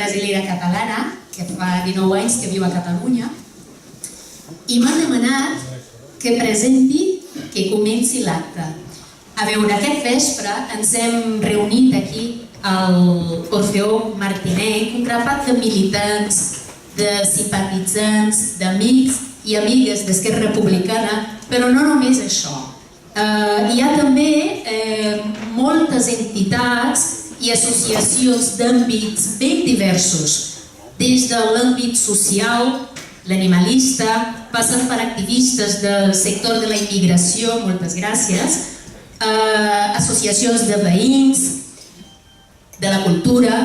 brasilera catalana, que fa 19 anys que viu a Catalunya, i m'ha demanat que presenti, que comenci l'acte. A veure, aquest vespre ens hem reunit aquí al Orfeó Martinenc, un grapat de militants, de simpatitzants, d'amics i amigues d'Esquerra Republicana, però no només això. Hi ha també moltes entitats i associacions d'àmbits ben diversos, des de l'àmbit social, l'animalista, passant per activistes del sector de la immigració, moltes gràcies, associacions de veïns, de la cultura,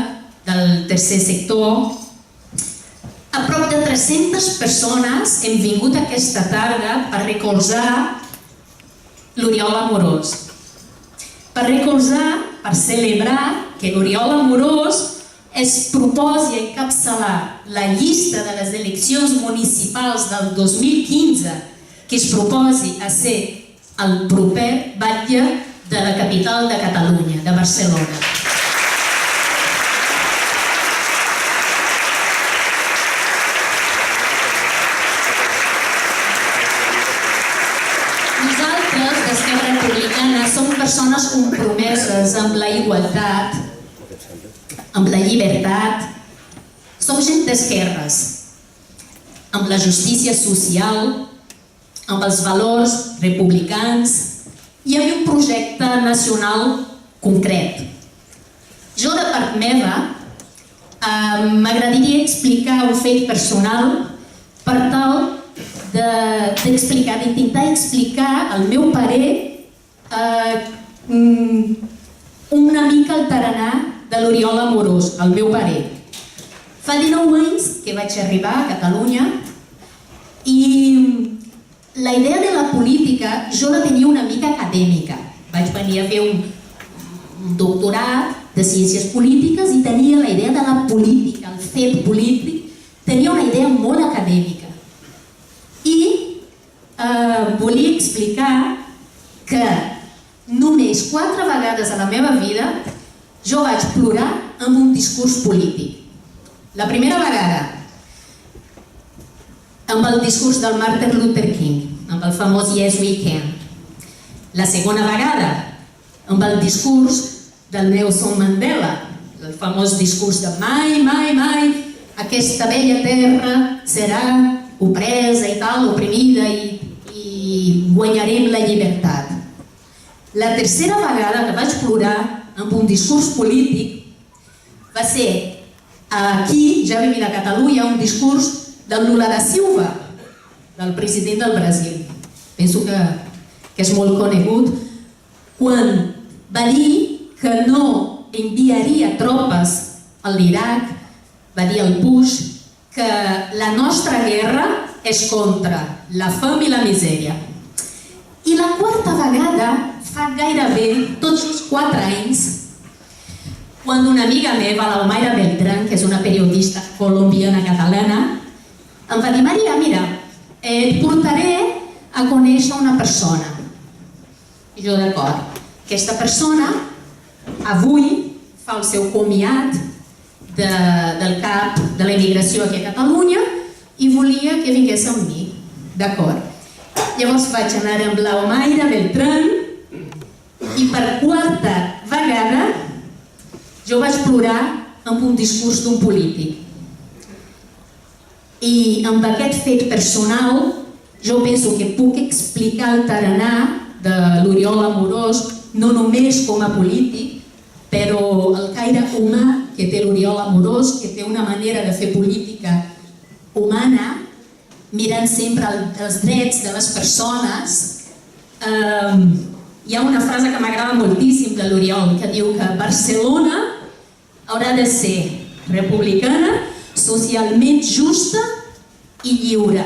del tercer sector. A prop de 300 persones hem vingut aquesta tarda per recolzar l'Oriol Amorós. Per recolzar, per celebrar que l'Oriol Amorós es proposi a encapçalar la llista de les eleccions municipals del 2015, que es proposi a ser el proper batlle de la capital de Catalunya, de Barcelona. Nosaltres, d'Esquerra Republicana, som persones compromeses amb la igualtat, amb la llibertat, som gent d'esquerres, amb la justícia social, amb els valors republicans i amb un projecte nacional concret. Jo, de part meva, m'agradaria explicar un fet personal per tal d'intentar explicar el meu parer una mica el tarannà de l'Oriol Amorós, el meu parer. Fa 19 anys que vaig arribar a Catalunya i la idea de la política jo la tenia una mica acadèmica. Vaig venir a fer un doctorat de ciències polítiques i tenia la idea de la política, el fet polític, tenia una idea molt acadèmica. I volia explicar que només 4 vegades a la meva vida jo vaig plorar amb un discurs polític. La primera vegada amb el discurs del Martin Luther King, amb el famós Yes We Can. La segona vegada amb el discurs del Nelson Mandela, el famós discurs de mai, mai, mai, aquesta bella terra serà opresa i tal, oprimida i guanyarem la llibertat. La tercera vegada que vaig plorar amb un discurs polític va ser aquí, ja vivint a Catalunya, un discurs del Lula da Silva, del president del Brasil. Penso que és molt conegut, quan va dir que no enviaria tropes a l'Iraq, va dir al Bush que la nostra guerra és contra la fam i la misèria. I la quarta vegada, fa gairebé tots els 4 anys, quan una amiga meva, l'Almaira Beltrán, que és una periodista colombiana catalana, em va dir: Maria, mira, et portaré a conèixer una persona. I jo, d'acord. Aquesta persona avui fa el seu comiat del CAP de la immigració aquí a Catalunya i volia que vingués amb mi. D'acord. Llavors vaig anar amb l'Almaira Beltrán i per 4a vegada jo vaig plorar amb un discurs d'un polític. I amb aquest fet personal jo penso que puc explicar el tarannà de l'Oriol Amorós no només com a polític, però el caire humà que té l'Oriol Amorós, que té una manera de fer política humana, mirant sempre els drets de les persones. Hi ha una frase que m'agrada moltíssim de l'Oriol, que diu que Barcelona haurà de ser republicana, socialment justa i lliure.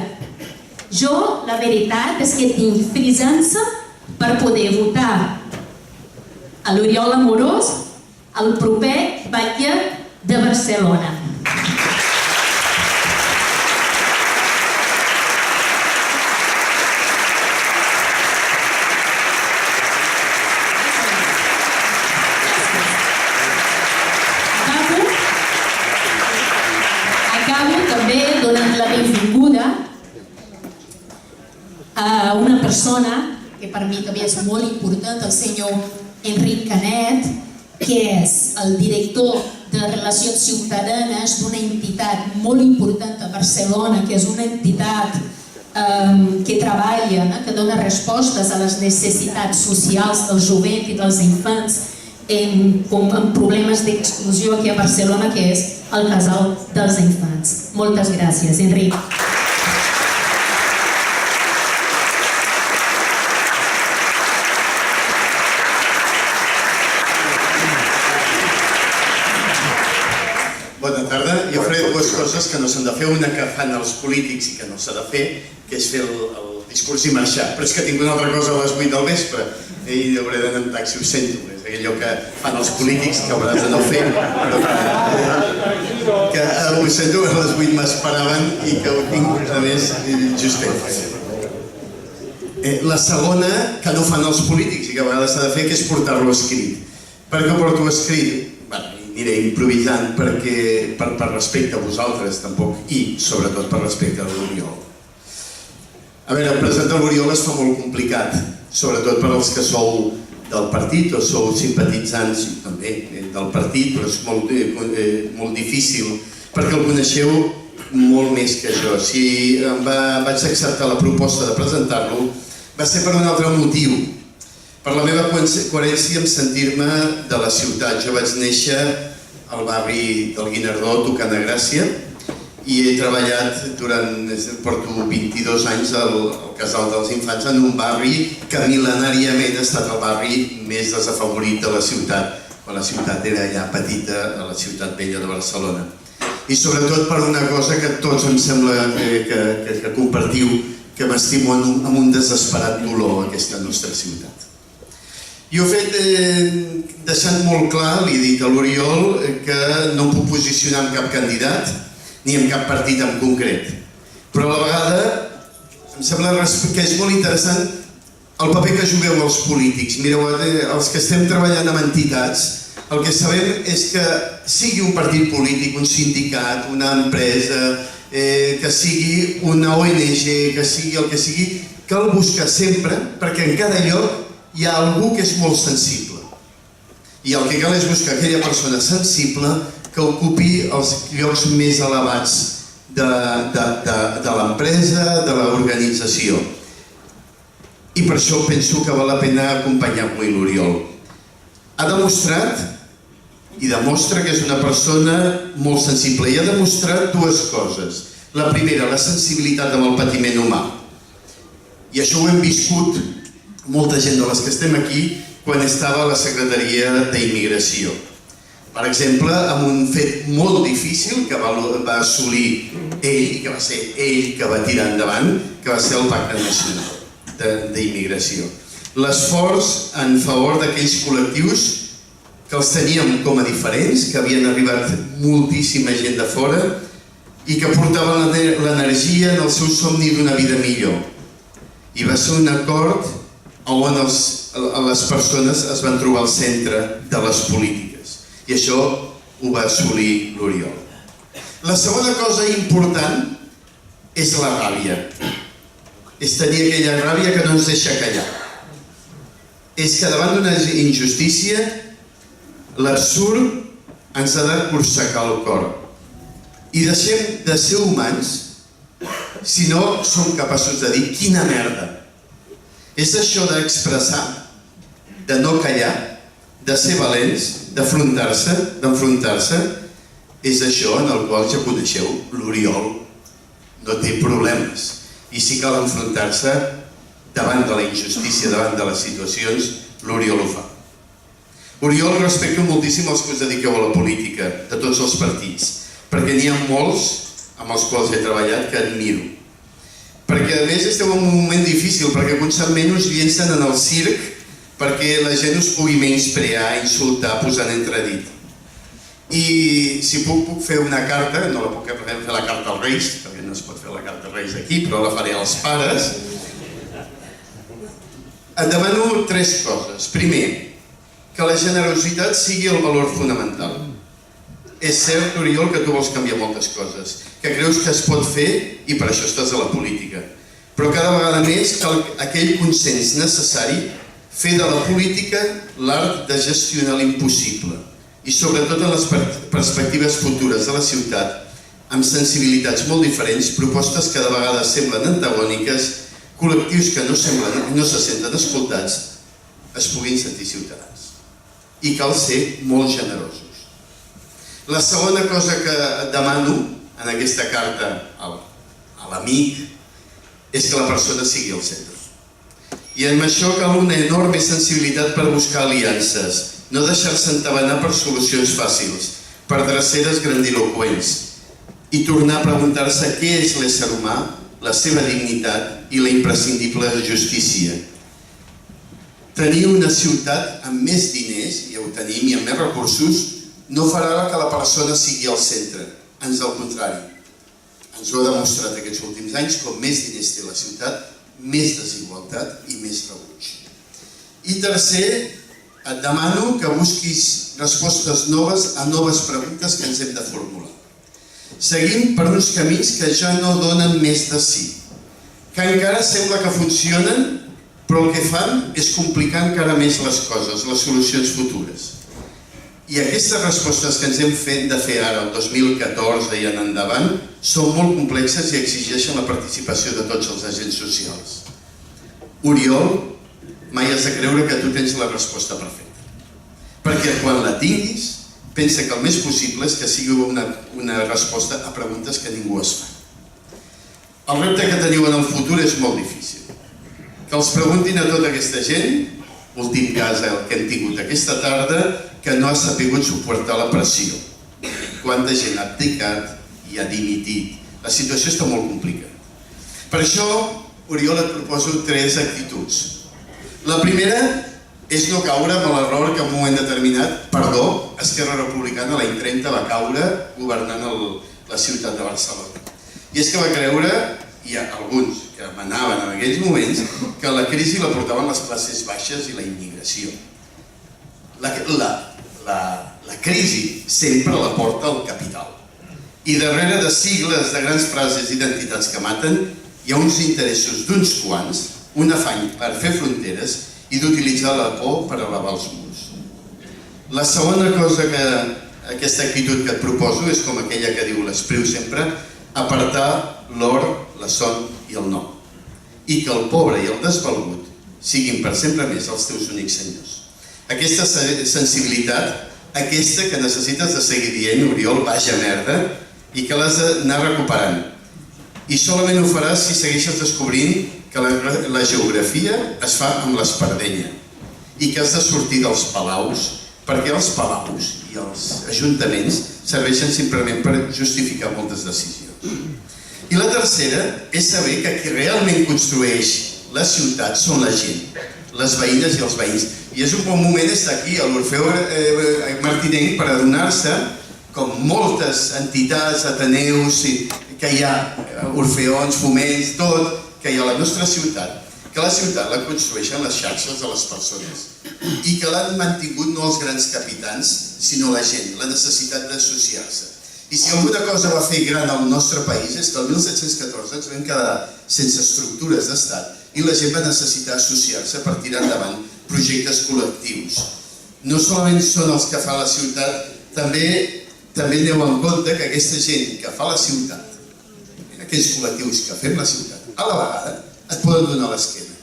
Jo, la veritat és que tinc frisança per poder votar a l'Oriol Amorós el proper batlle de Barcelona. també donant la benvinguda a una persona que per mi també és molt important, el senyor Enric Canet, que és el director de Relacions Ciutadanes d'una entitat molt important a Barcelona, que és una entitat que treballa, que dona respostes a les necessitats socials del jovent i dels infants amb problemes d'exclusió aquí a Barcelona, que és el Casal dels Infants. Moltes gràcies, Enric. Bona tarda. Jo faré dues coses que no s'han de fer. Una que fan els polítics i que no s'ha de fer, que és fer el discurs i marxar. Però és que tinc una altra cosa a les 8 del vespre i hauré d'anar en taxi, ho sento. És allò que fan els polítics, que hauràs de no fer, però que ho sento, a les 8 m'esperaven i que ho tinc, a més, justet. La segona, que no fan els polítics i que a vegades s'ha de fer, que és portar-lo escrit. Per què ho porto escrit? Aniré improvisant perquè per respecte a vosaltres tampoc, i sobretot per respecte a l'Oriol. A veure, presentar l'Oriol es fa molt complicat, sobretot per als que sou del partit o sou simpatitzants també del partit, però és molt difícil perquè el coneixeu molt més que jo. Si vaig acceptar la proposta de presentar-lo va ser per un altre motiu, per la meva coherència en sentir-me de la ciutat. Jo vaig néixer al barri del Guinardó, tocant a Gràcia, i he treballat porto 22 anys al Casal dels Infants, en un barri que mil·lenàriament ha estat el barri més desafavorit de la ciutat, quan la ciutat era ja petita, a la ciutat vella de Barcelona. I sobretot per una cosa que tots em sembla que compartiu, que m'estimo amb un desesperat dolor aquesta nostra ciutat. I ho he fet deixant molt clar, li he dit a l'Oriol, que no em puc posicionar en cap candidat ni en cap partit en concret. Però a la vegada em sembla que és molt interessant el paper que jugueu els polítics. Mireu, els que estem treballant amb entitats, el que sabem és que sigui un partit polític, un sindicat, una empresa, que sigui una ONG, que sigui el que sigui, cal buscar sempre, perquè en cada lloc hi ha algú que és molt sensible. I el que cal és buscar aquella persona sensible que ocupi els llocs més elevats de l'empresa, de l'organització. I per això penso que val la pena acompanyar-lo i l'Oriol. Ha demostrat i demostra que és una persona molt sensible i ha demostrat dues coses. La primera, la sensibilitat amb el patiment humà. I això ho hem viscut molta gent de les que estem aquí quan estava a la Secretaria d'Immigració. Per exemple, amb un fet molt difícil que va assolir ell, que va ser ell que va tirar endavant, que va ser el Pacte Nacional d'Immigració. L'esforç en favor d'aquells col·lectius que els teníem com a diferents, que havien arribat moltíssima gent de fora i que portaven l'energia en el seu somni d'una vida millor. I va ser un acord on les persones es van trobar al centre de les polítiques. I això ho va assolir l'Oriol. La segona cosa important és la ràbia. És tenir aquella ràbia que no ens deixa callar. És que davant d'una injustícia, l'absurd ens ha de corsecar el cor. I deixem de ser humans si no som capaços de dir quina merda. És això d'expressar, de no callar, de ser valents, d'enfrontar-se, és això en el qual ja coneixeu, l'Oriol no té problemes. I si cal enfrontar-se davant de la injustícia, davant de les situacions, l'Oriol ho fa. Oriol, respecto moltíssim els que us dediqueu a la política, de tots els partits, perquè n'hi ha molts amb els quals he treballat que admiro. Perquè a més esteu en un moment difícil, perquè constantment us llencen en el circ perquè la gent us pugui menysprear, insultar, posar en entredit. I si puc fer una carta, no la puc fer la carta als Reis, perquè no es pot fer la carta als Reis aquí, però la faré als pares. Et demano 3 coses. Primer, que la generositat sigui el valor fonamental. És cert, Oriol, que tu vols canviar moltes coses, que creus que es pot fer i per això estàs a la política. Però cada vegada més cal aquell consens necessari fer de la política l'art de gestionar l'impossible i sobretot en les perspectives futures de la ciutat, amb sensibilitats molt diferents, propostes que de vegades semblen antagòniques, col·lectius que no se senten escoltats, es puguin sentir ciutadans. I cal ser molt generosos. La segona cosa que et demano en aquesta carta a l'amic és que la persona sigui al centre. I amb això cal una enorme sensibilitat per buscar aliances, no deixar-se entabanar per solucions fàcils, per dreceres grandiloqüents, i tornar a preguntar-se què és l'ésser humà, la seva dignitat i la imprescindible justícia. Tenir una ciutat amb més diners, ja ho tenim, i amb més recursos, no farà que la persona sigui al centre, ans al contrari. Ens ho ha demostrat aquests últims anys, com més diners té la ciutat, més desigualtat i més rebuig. I tercer, et demano que busquis respostes noves a noves preguntes que ens hem de formular. Seguim per uns camins que ja no donen més de sí, que encara sembla que funcionen, però el que fan és complicar encara més les coses, les solucions futures. I aquestes respostes que ens hem de fer ara, el 2014 i en endavant, són molt complexes i exigeixen la participació de tots els agents socials. Oriol, mai has de creure que tu tens la resposta perfecta. Perquè quan la tinguis, pensa que el més possible és que sigui una resposta a preguntes que ningú es fa. El repte que teniu en el futur és molt difícil. Que els preguntin a tota aquesta gent, últim cas el que hem tingut aquesta tarda, que no ha sapigut suportar la pressió. Quanta gent ha abdicat i ha dimitit. La situació està molt complicada. Per això, Oriol, et proposo 3 actituds. La primera és no caure en l'error que en un moment determinat, Esquerra Republicana l'any 30 va caure governant la ciutat de Barcelona. I és que va creure, i alguns que manaven en aquells moments, que la crisi la portaven les classes baixes i la immigració. La crisi sempre la porta el capital. I darrere de sigles, de grans frases i d'entitats que maten, hi ha uns interessos d'uns quants, un afany per fer fronteres i d'utilitzar la por per elevar els murs. La segona cosa que aquesta actitud que et proposo és com aquella que diu l'Espriu sempre, apartar l'or, la son i el nom. I que el pobre i el desvalgut siguin per sempre més els teus únics senyors. Aquesta sensibilitat, aquesta que necessites de seguir dient, Oriol, vaja merda, i que l'has d'anar recuperant. I solament ho faràs si segueixes descobrint que la geografia es fa amb l'espardenya i que has de sortir dels palaus, perquè els palaus i els ajuntaments serveixen simplement per justificar moltes decisions. I la tercera és saber que qui realment construeix la ciutat són la gent, les veïnes i els veïns. I és un bon moment estar aquí a l'Orfeó Martinenc per adonar-se, com moltes entitats, ateneus, que hi ha orfeons, foments, tot, que hi ha a la nostra ciutat, que la ciutat la construeixen les xarxes de les persones i que l'han mantingut no els grans capitans, sinó la gent, la necessitat d'associar-se. I si alguna cosa va fer gran al nostre país és que el 1714 ens vam quedar sense estructures d'estat i la gent va necessitar associar-se per tirar endavant projectes col·lectius. No solament són els que fa la ciutat, també aneu en compte que aquesta gent que fa la ciutat, aquells col·lectius que fem la ciutat, a la vegada et poden donar l'esquena.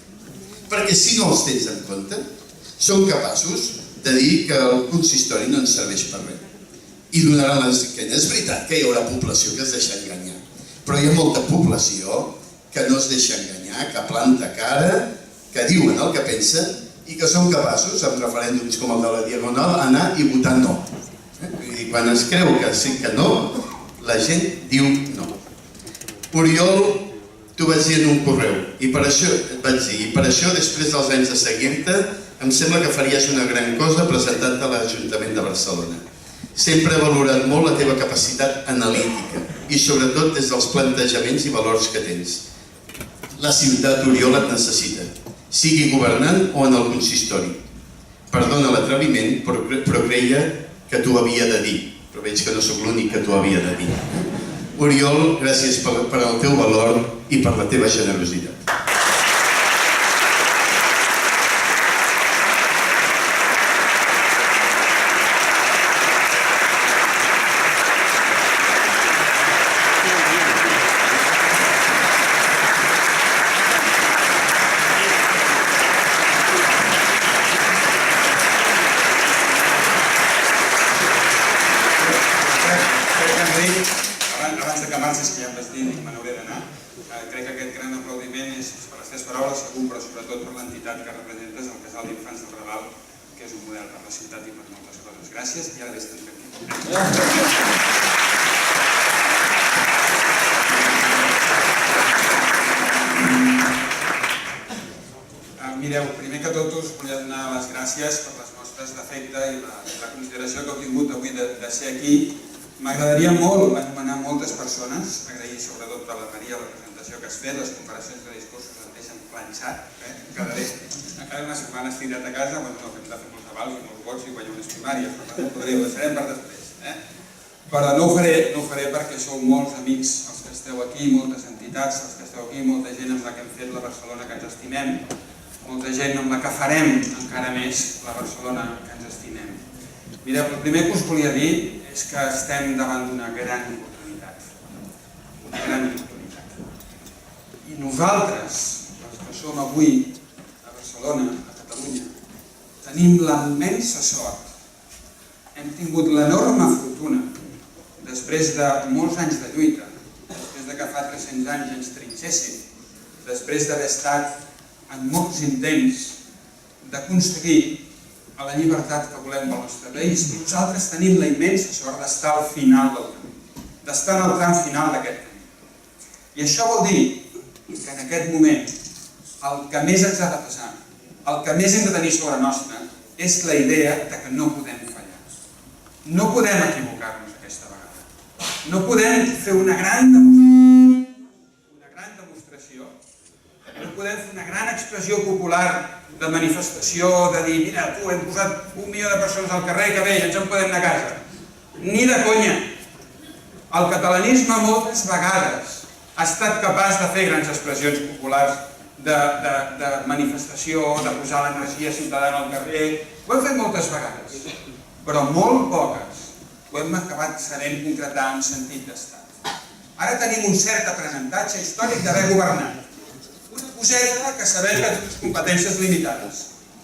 Perquè si no els tens en compte, són capaços de dir que el consistori no ens serveix per res. I donaran l'esquena. És veritat que hi haurà població que es deixa enganyar, però hi ha molta població que no es deixa enganyar, que planta cara, que diuen el que pensen i que són capaços, amb referèndums com el de la Diagonal, anar i votar no. I quan es creu que sí que no, la gent diu no. Oriol, t'ho vaig dir en un correu, i per això després dels anys de seguir-te, em sembla que faries una gran cosa presentant-te a l'Ajuntament de Barcelona. Sempre he valorat molt la teva capacitat analítica i sobretot des dels plantejaments i valors que tens. La ciutat, Oriol, et necessita, sigui governant o en el consistori. Perdona l'atreviment, però creia que t'ho havia de dir. però veig que no sóc l'únic que t'ho havia de dir. Oriol, gràcies per el teu valor i per la teva generositat. Abans que marxis, que ja em vas dir que me n'hauré d'anar, crec que aquest gran aplaudiment és per les teves paraules, segur, però sobretot per l'entitat que representes, el Casal d'Infants del Raval, que és un model per la ciutat i per moltes coses. Gràcies i ara vés-te'n aquí. Mireu, primer que tot us volia donar les gràcies per les mostres d'afecte i la consideració que heu tingut avui de ser aquí. M'agradaria molt anomenar moltes persones, agrair sobretot a la Maria la presentació que has fet, les comparacions de discursos em deixen planxat, encara una setmana estirat a casa, bueno, no, que hem de fer molts avals i molts vots i guanyar unes primàries, per tant ho deixarem per després. Però no ho faré perquè sou molts amics els que esteu aquí, moltes entitats els que esteu aquí, molta gent amb la que hem fet la Barcelona que ens estimem, molta gent amb la que farem encara més la Barcelona que ens estimem. Mireu, el primer que us volia dir és que estem davant d'una gran oportunitat. Una gran oportunitat. I nosaltres, els que som avui a Barcelona, a Catalunya, tenim la immensa sort, hem tingut l'enorme fortuna, després de molts anys de lluita, després de que fa 300 anys ens trinxéssim, després d'haver estat en molts intents d'aconseguir a la llibertat que volem pel nostre país, nosaltres tenim la immensa sort d'estar al final del camí, d'estar en el tram final d'aquest camí. I això vol dir que en aquest moment el que més ens ha de passar, el que més hem de tenir sobre nostra, és la idea que no podem fallar. No podem equivocar-nos aquesta vegada. No podem fer una gran demostració, no podem fer una gran expressió popular de manifestació, de dir, mira, tu, hem posat 1 milió de persones al carrer, que bé, ens en podem anar a casa. Ni de conya. El catalanisme moltes vegades ha estat capaç de fer grans expressions populars de manifestació, de posar l'energia ciutadana al carrer. Ho hem fet moltes vegades, però molt poques ho hem acabat sabent concretar en sentit d'estat. Ara tenim un cert aprenentatge històric d'haver governat. Una coseta que sabem que té competències limitades.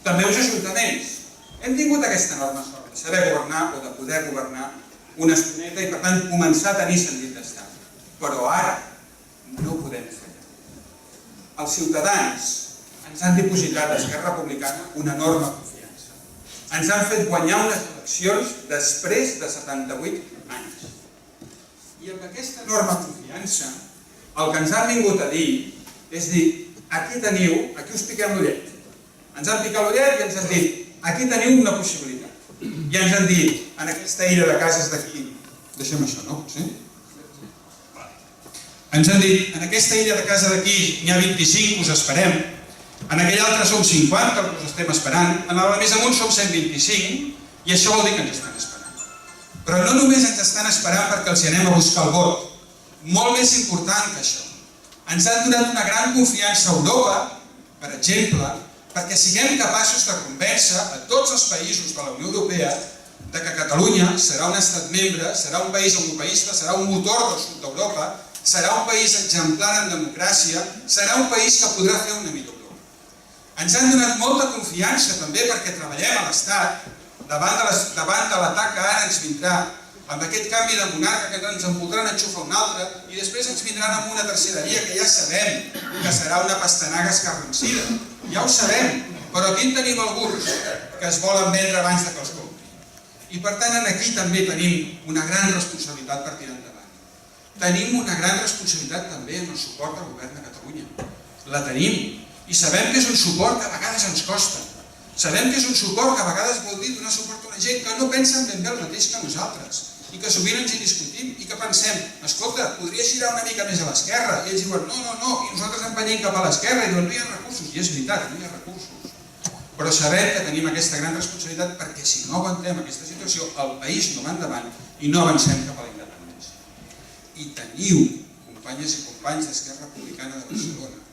També els ajuntaments. Hem tingut aquesta enorme sort de saber governar o de poder governar una estoneta i per tant començar a tenir sentit d'estat. Però ara no podem fallar. Els ciutadans ens han dipositat a Esquerra Republicana una enorme confiança. Ens han fet guanyar unes eleccions després de 78 anys. I amb aquesta enorme confiança el que ens han vingut a dir és dir, aquí teniu, aquí us piquem l'ullet. Ens han picat l'ullet i ens han dit, aquí teniu una possibilitat. I ens han dit, en aquesta illa de cases d'aquí, deixem això, no? Sí? Ens han dit, en aquesta illa de casa d'aquí n'hi ha 25, us esperem. En aquell altre som 50, us estem esperant. En la més amunt som 125 i això vol dir que ens estan esperant. Però no només ens estan esperant perquè els hi anem a buscar el vot. Molt més important que això. Ens han donat una gran confiança a Europa, per exemple, perquè siguem capaços de convèncer a tots els països de la Unió Europea de que Catalunya serà un estat membre, serà un país europeista, serà un motor del sud d'Europa, serà un país exemplar en democràcia, serà un país que podrà fer una millor Europa. Ens han donat molta confiança també perquè treballem a l'Estat davant de l'atac que ara ens vindrà, amb aquest canvi de monarca que ens en voldran enxufar un altre i després ens vindran amb una tercera via que ja sabem que serà una pastanaga escarransida. Ja ho sabem, però aquí en tenim alguns que es volen vendre abans que els comprin. I per tant aquí també tenim una gran responsabilitat per tirar endavant. Tenim una gran responsabilitat també en el suport del govern de Catalunya. La tenim i sabem que és un suport que a vegades ens costa. Sabem que és un suport que a vegades vol dir donar suport a una gent que no pensen ben bé el mateix que nosaltres i que sovint ens hi discutim i que pensem, escolta, podria girar una mica més a l'esquerra, i ells diuen, no, i nosaltres empenyem cap a l'esquerra i diuen, no hi ha recursos, i és veritat, no hi ha recursos. Però sabem que tenim aquesta gran responsabilitat perquè si no aguantem aquesta situació, el país no va endavant i no avancem cap a la independència. I teniu, companyes i companys d'Esquerra Republicana de Barcelona,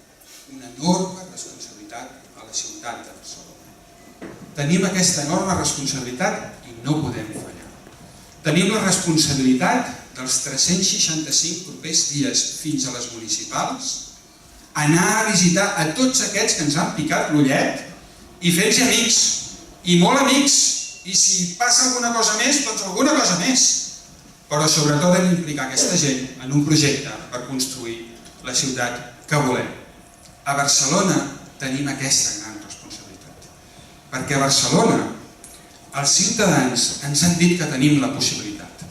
una enorme responsabilitat a la ciutat de Barcelona. Tenim aquesta enorme responsabilitat i no podem fallar. Tenim la responsabilitat dels 365 propers dies fins a les municipals, anar a visitar a tots aquests que ens han picat l'ullet i fer-nos amics, i molt amics, i si passa alguna cosa més, doncs alguna cosa més. Però sobretot hem d'implicar aquesta gent en un projecte per construir la ciutat que volem. A Barcelona tenim aquesta gran responsabilitat, perquè a Barcelona els ciutadans ens han dit que tenim la possibilitat.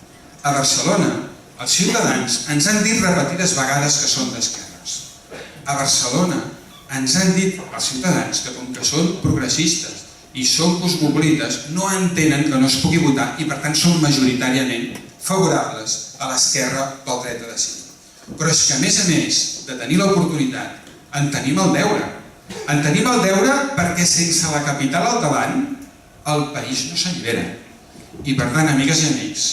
A Barcelona els ciutadans ens han dit repetides vegades que són d'esquerres. A Barcelona ens han dit els ciutadans que com que són progressistes i són cosmopolites no entenen que no es pugui votar i per tant són majoritàriament favorables a l'esquerra pel dret a decidir. Però és que a més de tenir l'oportunitat en tenim el deure. En tenim el deure perquè sense la capital al davant el país no s'allibera. I per tant, amigues i amics,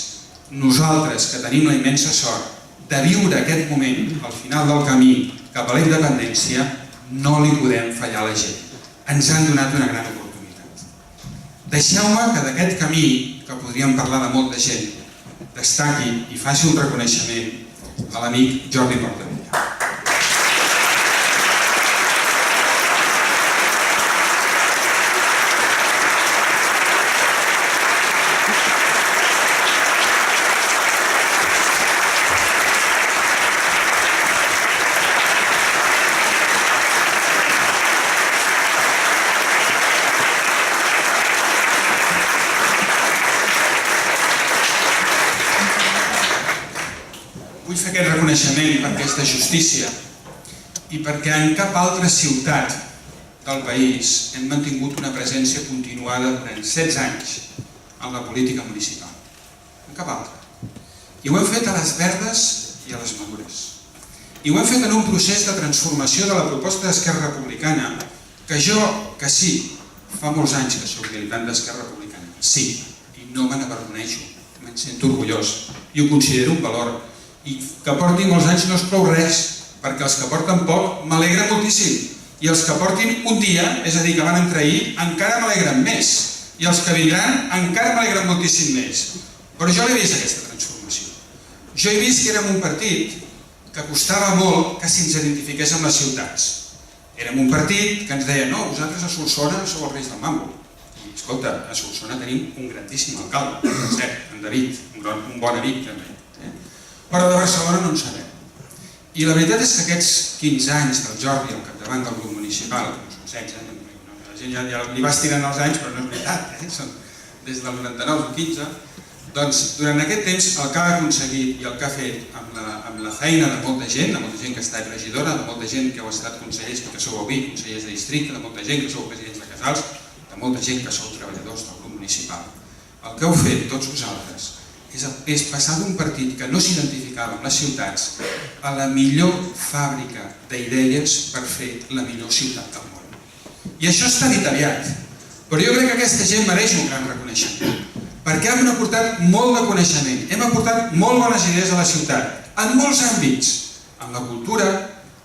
nosaltres que tenim la immensa sort de viure aquest moment al final del camí cap a la independència, no li podem fallar a la gent. Ens han donat una gran oportunitat. Deixeu-me que d'aquest camí, que podríem parlar de molta gent, destaqui i faci un reconeixement a l'amic Jordi Portabella. Vull fer aquest reconeixement perquè és de justícia i perquè en cap altra ciutat del país hem mantingut una presència continuada durant 16 anys en la política municipal. En cap altra. I ho hem fet a les verdes i a les madures. I ho hem fet en un procés de transformació de la proposta d'Esquerra Republicana que jo, que sí, fa molts anys que soc militant d'Esquerra Republicana, sí, i no me n'avergoneixo, me'n sento orgullós i ho considero un valor. I que portin molts anys no és prou res, perquè els que porten poc m'alegren moltíssim, i els que portin un dia, és a dir, que van entrar ahir, encara m'alegren més, i els que vindran encara m'alegren moltíssim més. Però jo l'he vist aquesta transformació. Jo he vist que érem un partit que costava molt que se'ns identifiqués amb les ciutats. Érem un partit que ens deia, no, vosaltres a Solsona sou els reis del mambo. I escolta, a Solsona tenim un grandíssim alcalde, per cert, en David, un bon amic també. Però de Barcelona no en sabem. I la veritat és que aquests 15 anys del Jordi al capdavant del grup municipal, que no són 16, la gent ja li va estirant els anys, però no és veritat, són des del 99 o 15, doncs durant aquest temps el que ha aconseguit i el que ha fet amb la feina de molta gent que ha estat regidora, de molta gent que heu estat consellers, que sou avui consellers de districte, de molta gent que sou presidents de casals, de molta gent que sou treballadors del grup municipal. El que heu fet tots vosaltres és passar d'un partit que no s'identificava amb les ciutats a la millor fàbrica d'idees per fer la millor ciutat del món. I això està dit aviat, però jo crec que aquesta gent mereix un gran reconeixement, perquè hem aportat molt de coneixement, hem aportat molt bones idees a la ciutat, en molts àmbits, en la cultura,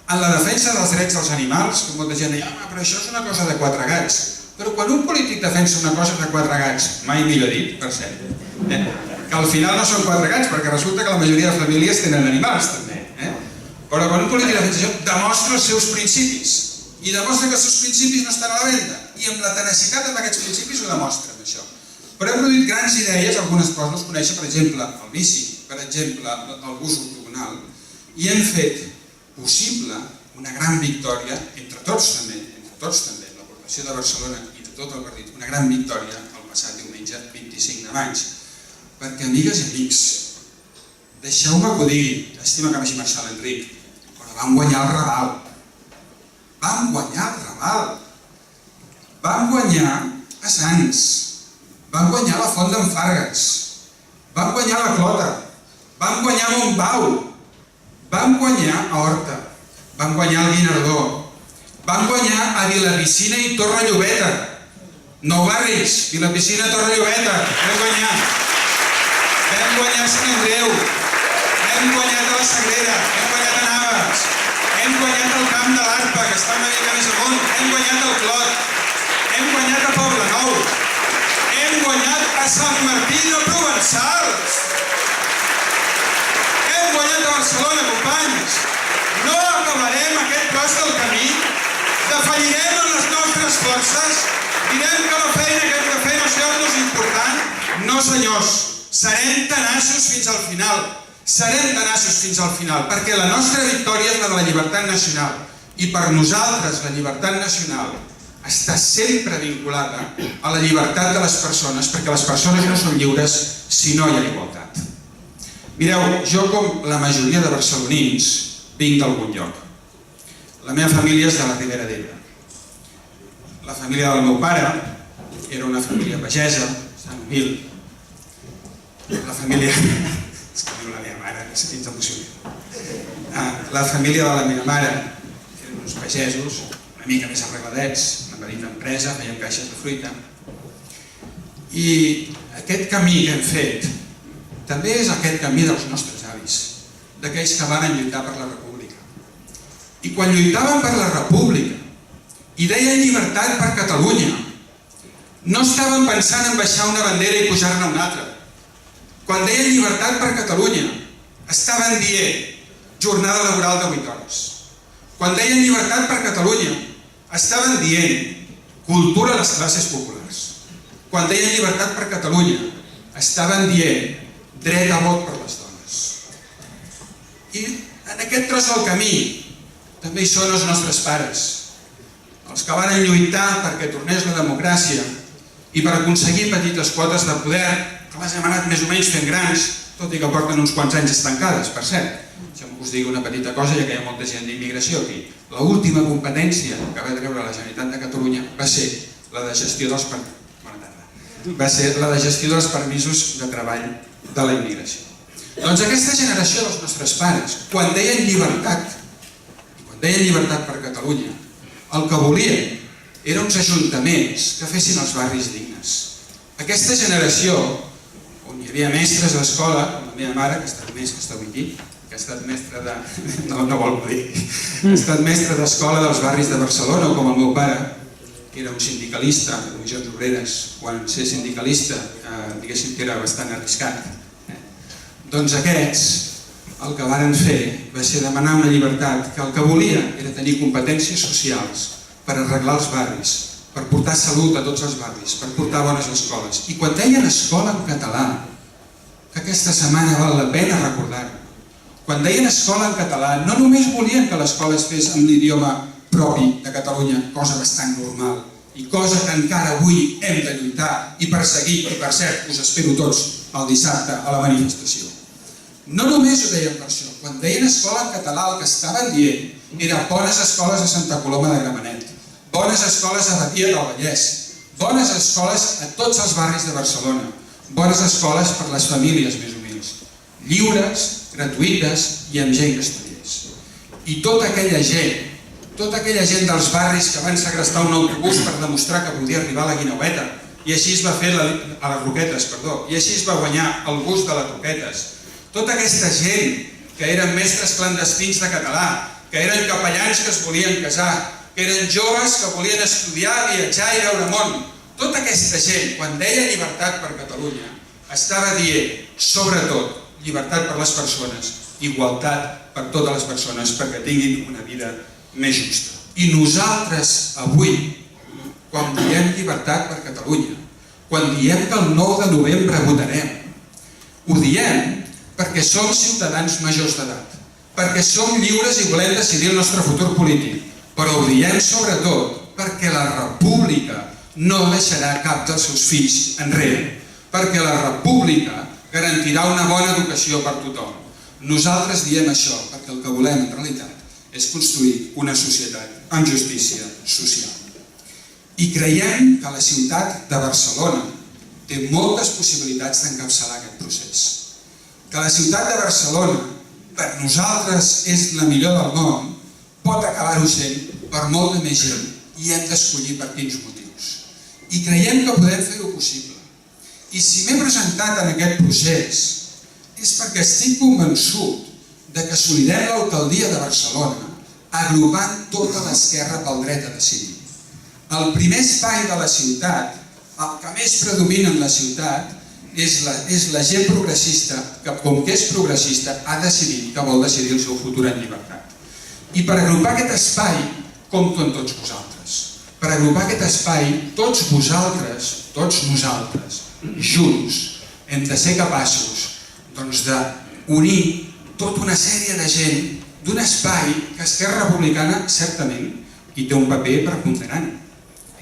en la defensa dels drets dels animals, que molta gent deia, però això és una cosa de quatre gats. Però quan un polític defensa una cosa de quatre gats, mai millor dit, per cert, que al final no són quatre gats, perquè resulta que la majoria de famílies tenen animals també, però quan un polític defensa això, demostra els seus principis, i demostra que els seus principis no estan a la venda, i amb la tenacitat amb aquests principis ho demostren, això. Però hem produït grans idees, algunes coses no es coneixen, per exemple, el bici, per exemple, el bus ortogonal, i hem fet possible una gran victòria, entre tots també, l'aportació de Barcelona i de tot el partit, una gran victòria el passat diumenge 25 de maig. Perquè, amigues i amics, deixeu-me que ho digui, estima que vagi marxar l'Enric, però vam guanyar el Raval. Vam guanyar el Raval. Vam guanyar a Sants. Vam guanyar la Font d'en Fargues. Vam guanyar la Clota. Vam guanyar Montbau. Vam guanyar a Horta. Vam guanyar el Guinardó. Vam guanyar a Vilapicina i Torrellobeta. Nou barris, Vilapicina, Torrellobeta. Vam guanyar. vam guanyar a Sant Andreu, hem guanyat a la Sagrera, hem guanyat a Navas, hem guanyat al Camp de l'Arpa, que està una mica més amunt, hem guanyat al Clot, hem guanyat a Poblenou, hem guanyat a Sant Martí de Provençals, hem guanyat a Barcelona, companys. No acabarem aquest tros del camí, defallirem en les nostres forces, direm que la feina que hem de fer això no és important. No, senyors, serem tenaços fins al final. Serem tenaços fins al final, perquè la nostra victòria és la de la llibertat nacional. I per nosaltres la llibertat nacional està sempre vinculada a la llibertat de les persones, perquè les persones no són lliures si no hi ha igualtat. Mireu, jo com la majoria de barcelonins vinc d'algun lloc. La meva família és de la Ribera d'Ebre. La família del meu pare era una família pagesa, sant humil. La família... És que diu la meva mare, és fins emocionant. La família de la meva mare eren uns pagesos, una mica més arregladets, una petita empresa, feien caixes de fruita. I aquest camí que hem fet també és aquest camí dels nostres avis, d'aquells que van lluitar per la República. I quan lluitaven per la República i deien llibertat per Catalunya, no estaven pensant en baixar una bandera i pujar-ne una altra. Quan deien llibertat per Catalunya, estaven dient jornada laboral de 8 hores. Quan deien llibertat per Catalunya, estaven dient cultura a les classes populars. Quan deien llibertat per Catalunya, estaven dient dret a vot per les dones. I en aquest tros del camí també hi són els nostres pares, els que van lluitar perquè tornés la democràcia i per aconseguir petites quotes de poder que les hem anat més o menys fent grans, tot i que porten uns quants anys estancades, per cert. Deixeu-me que us digui una petita cosa, ja que hi ha molta gent d'immigració aquí. L'última competència que va treure la Generalitat de Catalunya va ser la de gestió dels permisos de treball de la immigració. Doncs aquesta generació dels nostres pares, quan deien llibertat per Catalunya, el que volien eren uns ajuntaments que fessin els barris dignes. Aquesta generació, on hi havia mestres d'escola, com la meva mare, que ha estat mestra, que està avui aquí, que ha estat mestra de... no vol dir. Ha estat mestra d'escola dels barris de Barcelona, o com el meu pare, que era un sindicalista de Comissions Obreres, quan ser sindicalista, diguéssim que era bastant arriscat. Doncs aquests, el que varen fer va ser demanar una llibertat que el que volia era tenir competències socials per arreglar els barris, per portar salut a tots els barris, per portar bones escoles. I quan deien escola en català, que aquesta setmana val la pena recordar-ho, quan deien escola en català no només volien que l'escola es fes amb l'idioma propi de Catalunya, cosa bastant normal, i cosa que encara avui hem de lluitar i perseguir, i per cert us espero tots el dissabte a la manifestació. No només ho deien per això, quan deien escola en català el que estaven dient era bones escoles a Santa Coloma de Gramenet, bones escoles a Badia del Vallès, bones escoles a tots els barris de Barcelona, bones escoles per les famílies més humils, lliures, gratuïtes i amb gent que estudiés. I tota aquella gent dels barris que van segrestar un autobús per demostrar que podia arribar a la Guineueta, i així es va fer a les Roquetes, i així es va guanyar el bus de les Roquetes. Tota aquesta gent que eren mestres clandestins de català, que eren capellans que es volien casar, que eren joves que volien estudiar, viatjar i veure món. Tota aquesta gent, quan deia llibertat per Catalunya, estava dient, sobretot, llibertat per les persones, igualtat per totes les persones, perquè tinguin una vida més justa. I nosaltres, avui, quan diem llibertat per Catalunya, quan diem que el 9 de novembre votarem, ho diem perquè som ciutadans majors d'edat, perquè som lliures i volem decidir el nostre futur polític, però ho diem sobretot perquè la República no deixarà cap dels seus fills enrere, perquè la República garantirà una bona educació per tothom. Nosaltres diem això perquè el que volem en realitat és construir una societat amb justícia social. I creiem que la ciutat de Barcelona té moltes possibilitats d'encapçalar aquest procés. Que la ciutat de Barcelona, per nosaltres, és la millor del món, pot acabar-ho sent per molta més gent i hem d'escollir per quins motius. I creiem que podem fer-ho possible. I si m'he presentat en aquest procés és perquè estic convençut que assolirem l'alcaldia de Barcelona agrupant tota l'esquerra pel dret a decidir. El primer espai de la ciutat, el que més predomina en la ciutat, és la gent progressista, que com que és progressista ha decidit que vol decidir el seu futur en llibertat. I per agrupar aquest espai, compto amb tots vosaltres. Per agrupar aquest espai, tots vosaltres, tots nosaltres, junts, hem de ser capaços d'unir tota una sèrie de gent d'un espai que Esquerra Republicana certament hi té un paper preponderant.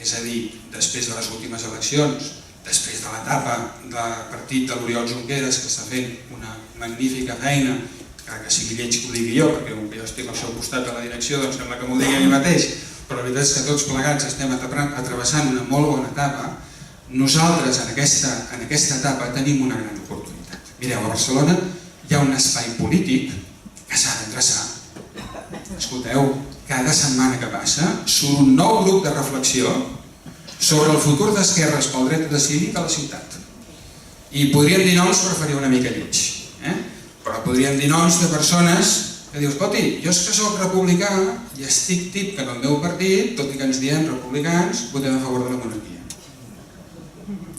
És a dir, després de les últimes eleccions, després de l'etapa del partit de l'Oriol Junqueras, que està fent una magnífica feina, que sigui lleig que ho digui jo, perquè com que jo estic al seu costat de la direcció, doncs sembla que m'ho digui a mi mateix, però la veritat és que tots plegats estem atrevessant una molt bona etapa. Nosaltres en aquesta etapa tenim una gran oportunitat. Mireu, a Barcelona hi ha un espai polític que s'ha d'endreçar. Escolteu, cada setmana que passa surt un nou grup de reflexió sobre el futur d'esquerres pel dret a decidir de la ciutat. I podríem dir noms, però faria una mica lleig. Però podríem dir noms de persones que dius, escolti, jo és que soc republicà i estic tip que en el meu partit, tot i que ens diem republicans, votem a favor de la monarquia.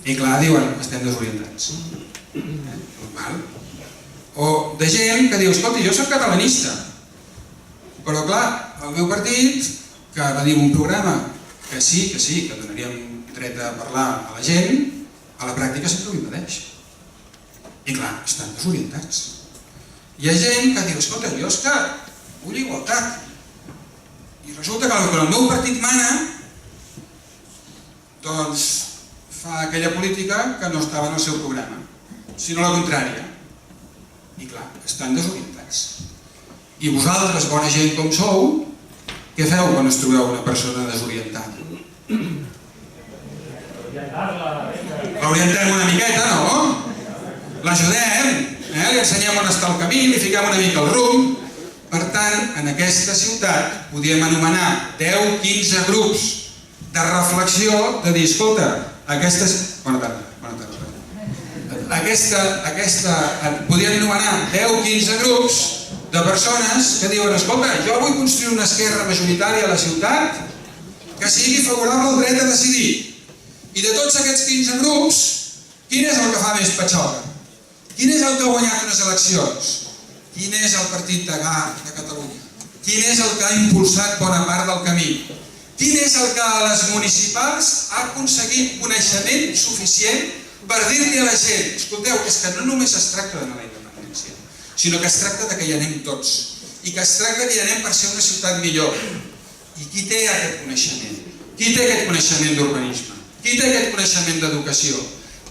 I clar, diuen, estem desorientats. Normal. O de gent que diu, escolti, jo soc catalanista, però clar, el meu partit, que va dir un programa que sí, que donaríem dret a parlar a la gent, a la pràctica sempre ho impedeix. I clar, estan desorientats. Hi ha gent que diu, escolta, jo és que vull igualtat. I resulta que quan el meu partit mana, doncs fa aquella política que no estava en el seu programa, sinó la contrària. I clar, estan desorientats. I vosaltres, bona gent com sou, què feu quan us trobeu una persona desorientada? L'orientem una miqueta, no? L'ajudem, li ensenyem on està el camí, li fiquem una mica el rumb. Per tant, en aquesta ciutat podíem anomenar 10-15 grups de reflexió, de dir, escolta, bona tarda. Podríem anomenar 10-15 grups de persones que diuen, escolta, jo vull construir una esquerra majoritària a la ciutat que sigui favorable al dret a decidir. I de tots aquests 15 grups, quin és el que fa més patxoca? Quin és el que ha guanyat unes eleccions? Quin és el partit de Catalunya? Quin és el que ha impulsat bona part del camí? Quin és el que a les municipals ha aconseguit coneixement suficient per dir-li a la gent, escolteu, és que no només es tracta d'anar a la independència, sinó que es tracta que hi anem tots i que es tracta que hi anem per ser una ciutat millor. I qui té aquest coneixement? Qui té aquest coneixement d'urbanisme? Qui té aquest coneixement d'educació?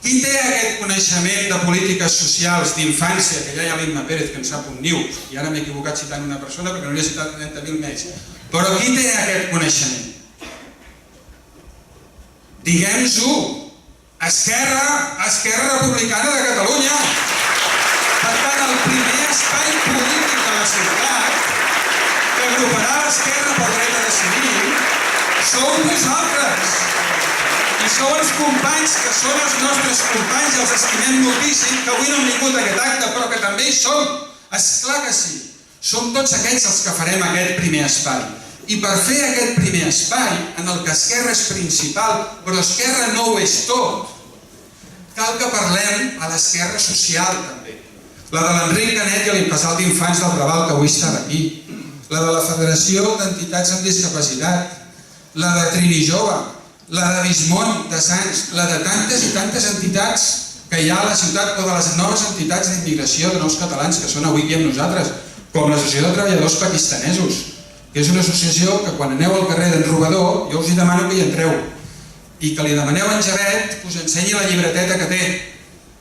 Qui té aquest coneixement de polítiques socials, d'infància, que ja hi ha l'Imma Pérez que en sap un niu, i ara m'he equivocat citant una persona perquè no n'hi he citat 30.000 més, però qui té aquest coneixement? Diguem-nos-ho! Esquerra Republicana de Catalunya. Per tant, el primer espai polític de la ciutat que agruparà l'esquerra pel dret a decidir sou vosaltres. I sou els companys que són els nostres companys i els estimem moltíssim, que avui no han vingut a aquest acte, però que també hi som. Esclar que sí. Som tots aquests els que farem aquest primer espai. I per fer aquest primer espai, en el que Esquerra és principal, però Esquerra no ho és tot, cal que parlem a l'esquerra social també. La de l'Enric Canet i l'Impasal d'Infants del Raval, que avui estava aquí. La de la Federació d'Entitats amb Discapacitat. La de Trini Jove. La de Bismont, de Sants. La de tantes i tantes entitats que hi ha a la ciutat, o de les noves entitats d'immigració de nous catalans que són avui aquí amb nosaltres, com l'Associació de Treballadors Pakistanesos, que és una associació que quan aneu al carrer d'en Robador, jo us hi demano que hi entreu i que li demaneu a en Javet que us ensenyi la llibreteta que té,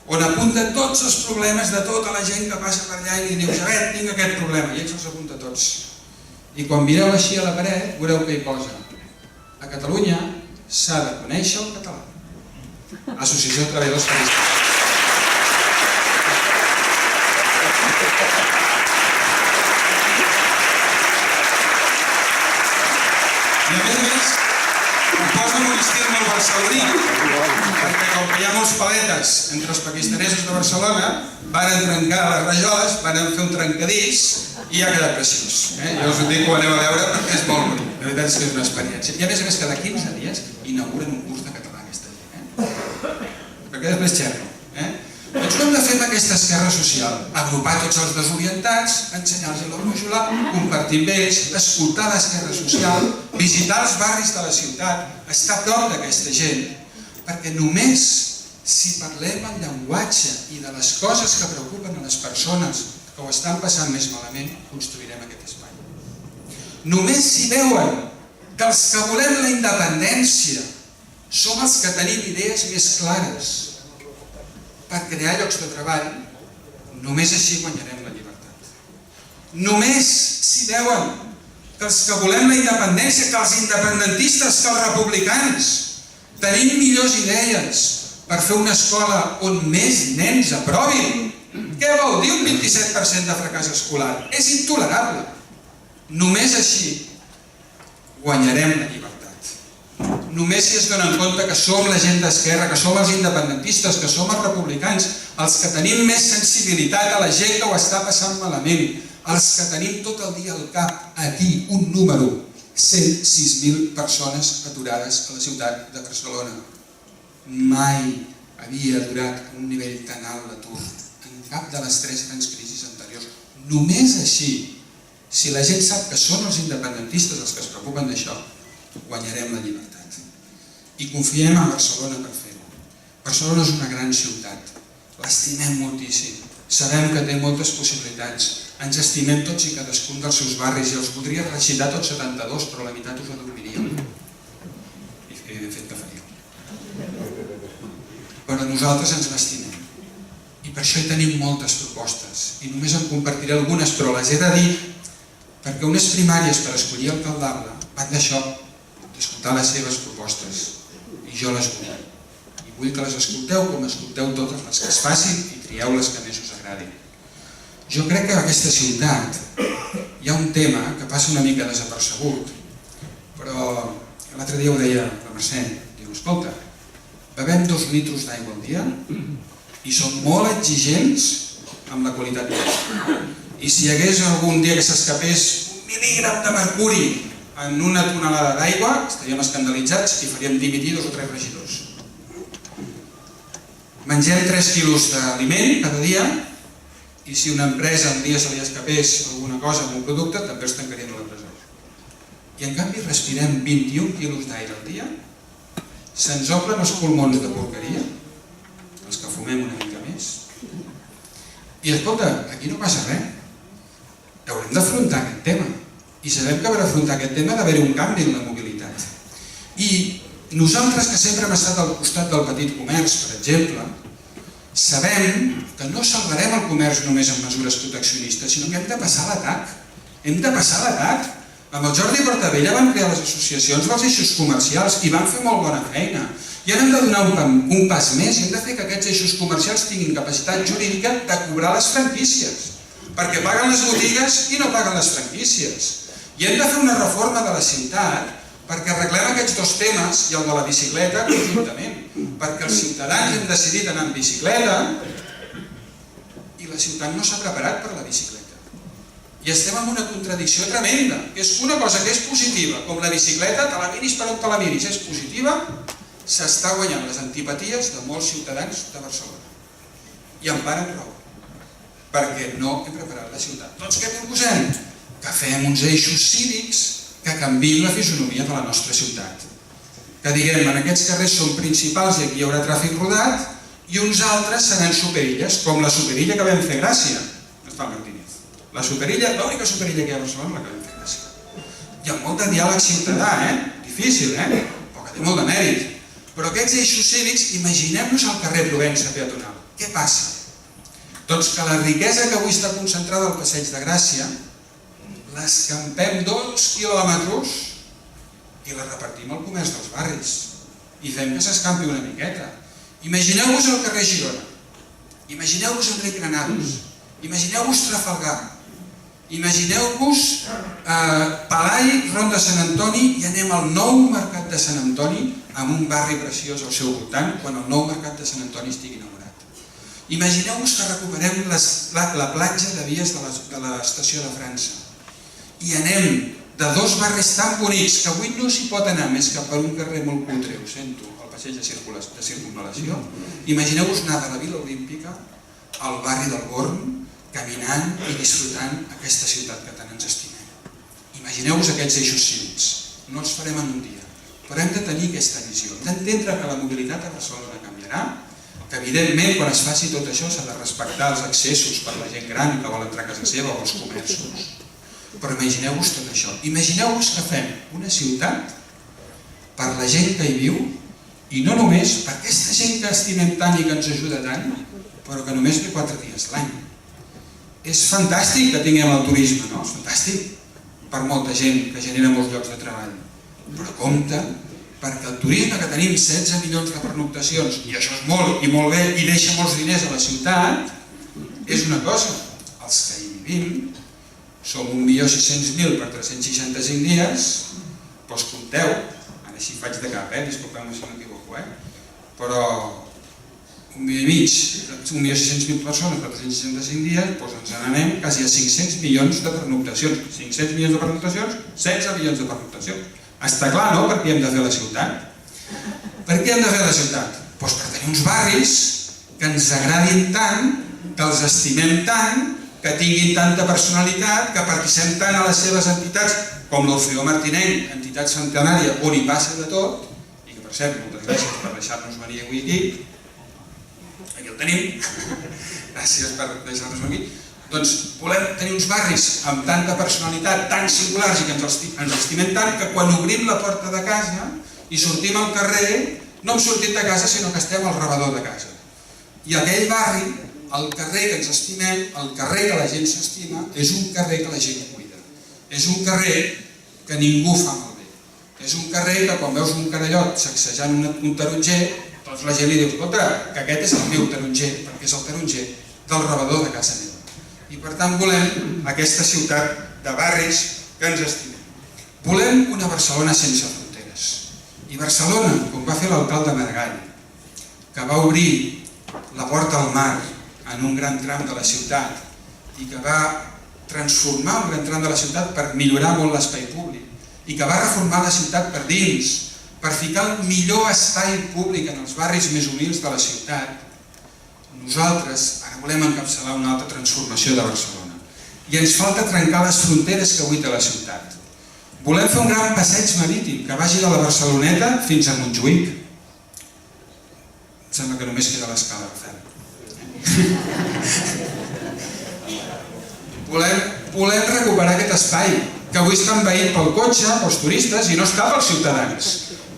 on apunta tots els problemes de tota la gent que passa per allà i li diu, Javet, tinc aquest problema, i ell se'ls apunta tots. I quan mireu així a la paret, veureu què hi posa. A Catalunya s'ha de conèixer el català. Associació de Treballadors Pakistanesos. I a més, ho posa en un estil molt barceloní, perquè com que hi ha molts paletes entre els pakistanesos de Barcelona, van trencar les rajoles, van fer un trencadís i ha quedat preciós. Jo us ho dic que ho aneu a veure perquè és molt bonic, la veritat és que és una experiència. I a més, cada 15 dies inauguren un curs de català aquesta gent, perquè després xerro. Doncs ho hem de fer amb aquesta esquerra social, agrupar tots els desorientats, ensenyar-los la brúixola, compartir amb ells, escoltar l'esquerra social, visitar els barris de la ciutat, estar a prop d'aquesta gent, perquè només si parlem el llenguatge i de les coses que preocupen a les persones que ho estan passant més malament, construirem aquest espai. Només si veuen que els que volem la independència som els que tenim idees més clares per crear llocs de treball, només així guanyarem la llibertat. Només si veuen que els que volem la independència, que els independentistes, que els republicans, tenim millors idees per fer una escola on més nens aprovin. Què vol dir un 27% de fracàs escolar? És intolerable. Només així guanyarem la llibertat. Només si es donen compte que som la gent d'esquerra, que som els independentistes, que som els republicans, els que tenim més sensibilitat a la gent que ho està passant malament, els que tenim tot el dia al cap aquí un número, 106.000 persones aturades a la ciutat de Barcelona. Mai havia durat un nivell tan alt d'atur en cap de les 3 grans crisis anteriors. Només així, si la gent sap que són els independentistes els que es preocupen d'això, guanyarem la llibertat. I confiem en Barcelona per fer-ho. Barcelona és una gran ciutat, l'estimem moltíssim, sabem que té moltes possibilitats, ens estimem tots i cadascun dels seus barris i els voldria recitar tots 72, però la meitat us adormiríeu. I de fet que faríeu. Però nosaltres ens l'estimem. I per això hi tenim moltes propostes. I només en compartiré algunes, però les he de dir perquè unes primàries per escollir alcaldable van d'això, d'escoltar les seves propostes. I jo les vull. I vull que les escolteu com escolteu totes les que es facin i trieu les que més us agradin. Jo crec que a aquesta ciutat hi ha un tema que passa una mica desapercebut, però l'altre dia ho deia la Mercè, diu, escolta, bevem 2 litres d'aigua al dia i som molt exigents amb la qualitat d'aigua. I si hi hagués algun dia que s'escapés 1 mil·lígram de mercuri en una tonelada d'aigua, estaríem escandalitzats i faríem dimitir 2 o 3 regidors. Mengem 3 quilos d'aliment cada dia i si una empresa un dia se li escapés alguna cosa amb un producte, també els tancarien a la presó. I en canvi respirem 21 quilos d'aire al dia, se'ns omplen els pulmons de porqueria, els que fumem una mica més. I escolta, aquí no passa res. Haurem d'afrontar aquest tema. I sabem que per afrontar aquest tema ha d'haver-hi un canvi en la mobilitat. I nosaltres, que sempre hem estat al costat del petit comerç, per exemple, sabem que no salvarem el comerç només amb mesures proteccionistes, sinó que hem de passar l'atac. Hem de passar l'atac. Amb el Jordi Portabella van crear les associacions dels eixos comercials i van fer molt bona feina. I ara hem de donar un pas més i hem de fer que aquests eixos comercials tinguin capacitat jurídica de cobrar les franquícies, perquè paguen les botigues i no paguen les franquícies. I hem de fer una reforma de la ciutat perquè arreglem aquests 2 temes i el de la bicicleta conjuntament, perquè els ciutadans hem decidit anar en bicicleta i la ciutat no s'ha preparat per la bicicleta. I estem en una contradicció tremenda, que és una cosa que és positiva, com la bicicleta, te la miris per on te la miris, és positiva, s'està guanyant les antipaties de molts ciutadans de Barcelona. I en part amb raó, perquè no hem preparat la ciutat. Doncs què proposem? Que fem uns eixos cívics que canviïn la fisonomia de la nostra ciutat. Que diguem, en aquests carrers són principals i aquí hi haurà tràfic rodat i uns altres seran superilles, com la superilla que vam fer a Gràcia. No està el Martínez. La superilla, l'única superilla que hi ha a Barcelona, la que vam fer a Gràcia. Hi ha molt de diàleg ciutadà, difícil, però que té molt de mèrit. Però aquests eixos cívics, imaginem-nos al carrer Provença peatonal. Què passa? Doncs que la riquesa que avui està concentrada al Passeig de Gràcia l'escampem 2 quilòmetres i la repartim al comerç dels barris i fem que s'escampi una miqueta. Imagineu-vos el carrer Girona, imagineu-vos Enric Granados, imagineu-vos Trafalgar, Imagineu-vos Palai, Ronda Sant Antoni i anem al nou mercat de Sant Antoni amb un barri preciós al seu voltant quan el nou mercat de Sant Antoni estigui inaugurat. Imagineu-vos que recuperem la platja de vies de l'estació de França i anem de dos barris tan bonics que avui no s'hi pot anar més que per un carrer molt cutre, ho sento, el passeig de circunvalació. Imagineu-vos anar de la Vila Olímpica al barri del Born, caminant i disfrutant aquesta ciutat que tant ens estimem. Imagineu-vos aquests eixos cívics. No els farem en un dia, però hem de tenir aquesta visió. Hem d'entendre que la mobilitat a Barcelona canviarà, que evidentment quan es faci tot això s'ha de respectar els accessos per la gent gran que vol entrar a casa seva o els comerços. Però imagineu-vos tot això. Imagineu-vos que fem una ciutat per la gent que hi viu i no només per aquesta gent que estimem tant i que ens ajuda tant, però que només ve 4 dies l'any. És fantàstic que tinguem el turisme, no? És fantàstic per molta gent que genera molts llocs de treball. Però compte, perquè el turisme que tenim 16 milions de pernoctacions, i això és molt i molt bé i deixa molts diners a la ciutat, és una cosa. Els que hi vivim som 1.600.000 per 365 dies, doncs compteu, ara així faig de cap, disculpeu-me si m'equivoco, però 1.600.000 persones per 365 dies, doncs ens n'anem quasi a 500 milions de pernoctacions. 500 milions de pernoctacions, 16 milions de pernoctacions. Està clar, no?, per què hem de fer la ciutat. Per què hem de fer la ciutat? Doncs per tenir uns barris que ens agradin tant, que els estimem tant, que tinguin tanta personalitat, que participem tant a les seves entitats, com l'Orfeó Martinenc, entitat centenària, on hi passa de tot, i que per cert, moltes gràcies per deixar-nos venir avui aquí, aquí el tenim, gràcies per deixar-nos venir, doncs volem tenir uns barris amb tanta personalitat, tan singulars i que ens estimem tant, que quan obrim la porta de casa i sortim al carrer, no hem sortit de casa, sinó que estem al rebedor de casa. I aquell barri, el carrer que ens estimem, el carrer que la gent s'estima, és un carrer que la gent cuida. És un carrer que ningú fa malbé. És un carrer que quan veus un carallot sacsejant un taronger, doncs la gent li diu, escolta, que aquest és el meu taronger, perquè és el taronger del rebedor de casa meva. I per tant volem aquesta ciutat de barris que ens estimem. Volem una Barcelona sense fronteres. I Barcelona, com va fer l'alcalde Maragall, que va obrir la porta al mar en un gran tram de la ciutat i que va transformar un gran tram de la ciutat per millorar molt l'espai públic i que va reformar la ciutat per dins, per ficar el millor espai públic en els barris més humils de la ciutat, nosaltres ara volem encapçalar una altra transformació de Barcelona. I ens falta trencar les fronteres que avui té la ciutat. Volem fer un gran passeig marítim que vagi de la Barceloneta fins a Montjuïc. Em sembla que només queda l'escala, Rafael. Volem recuperar aquest espai que avui està envaït pel cotxe, pels turistes i no està pels ciutadans,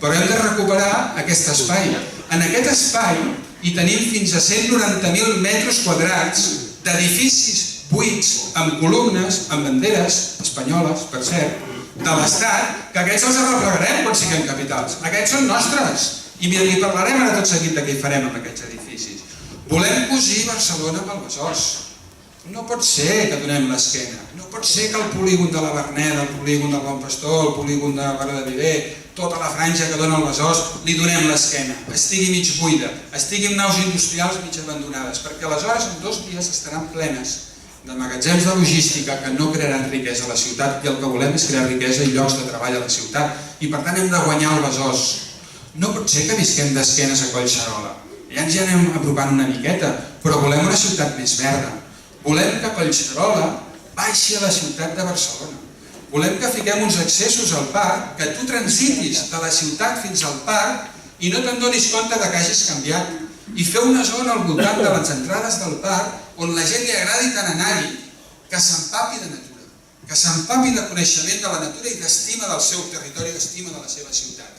però hem de recuperar aquest espai. En aquest espai hi tenim fins a 190.000 metres quadrats d'edificis buits amb columnes, amb banderes espanyoles, per cert, de l'Estat, que aquests els arreplegarem quan siguem capitals. Aquests són nostres i parlarem ara tot seguit de què hi farem amb aquests edificis. Volem cosir Barcelona amb el Besòs. No pot ser que donem l'esquena. No pot ser que el polígon de la Verneda, el polígon del Bon Pastor, el polígon de Barra de Viver, tota la franja que dona el Besòs, li donem l'esquena. Estigui mig buida, estigui en naus industrials mig abandonades, perquè aleshores en 2 dies estaran plenes de magatzems de logística que no crearan riquesa a la ciutat i el que volem és crear riquesa i llocs de treball a la ciutat i per tant hem de guanyar el Besòs. No pot ser que visquem d'esquenes a Collserola. Ja ens hi anem apropant una miqueta, però volem una ciutat més verda. Volem que Collserola baixi a la ciutat de Barcelona. Volem que fiquem uns accessos al parc, que tu transitis de la ciutat fins al parc i no te'n donis compte que hagis canviat. I fer una zona al voltant de les entrades del parc on la gent li agradi tant anar-hi que s'empapi de natura, que s'empapi de coneixement de la natura i d'estima del seu territori, d'estima de la seva ciutat.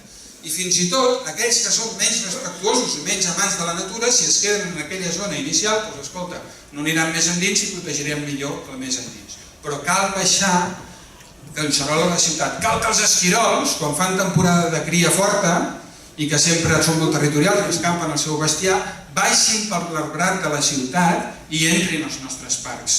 I fins i tot aquells que són menys respectuosos i menys amants de la natura, si es queden en aquella zona inicial, doncs escolta, no aniran més endins i protegirem millor la més endins. Però cal baixar Collserola a la ciutat. Cal que els esquirols, quan fan temporada de cria forta i que sempre són molt territorials i escampen el seu bestiar, baixin per l'arbrat de la ciutat i entrin als nostres parcs.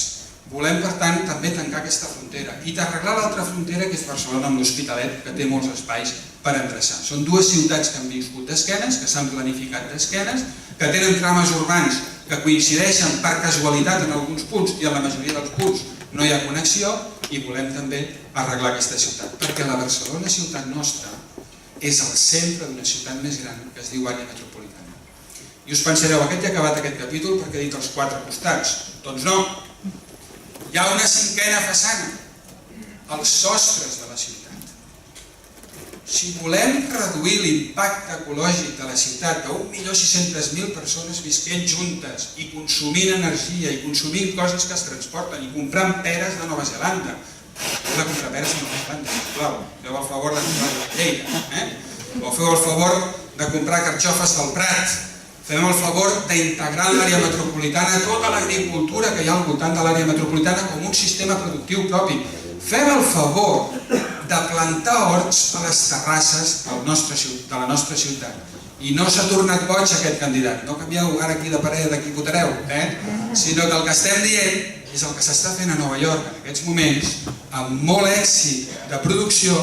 Volem, per tant, també tancar aquesta frontera i d'arreglar l'altra frontera, que és Barcelona amb l'Hospitalet, que té molts espais per endreçar. Són dues ciutats que han viscut d'esquenes, que s'han planificat d'esquenes, que tenen trames urbans que coincideixen per casualitat en alguns punts i en la majoria dels punts no hi ha connexió, i volem també arreglar aquesta ciutat, perquè la Barcelona, ciutat nostra, és el centre d'una ciutat més gran que es diu àrea metropolitana. I us pensareu, aquest ja ha acabat aquest capítol perquè he dit els quatre costats. Doncs no. Hi ha una cinquena façana, els sostres de la ciutat. Si volem reduir l'impacte ecològic de la ciutat de 1.600.000 persones visquent juntes i consumint energia i consumint coses que es transporten i comprant peres de Nova Zelanda, de comprar peres de Nova Zelanda, sisplau, feu el favor de comprar de Lleida, o feu el favor de comprar carxofes del Prat, fem el favor d'integrar en l'àrea metropolitana tota l'agricultura que hi ha al voltant de l'àrea metropolitana com un sistema productiu propi. Fem el favor de plantar horts a les terrasses de la nostra ciutat. I no s'ha tornat boig aquest candidat. No canvieu ara aquí de parer de qui votareu, sinó que el que estem dient és el que s'està fent a Nova York en aquests moments, amb molt èxit de producció,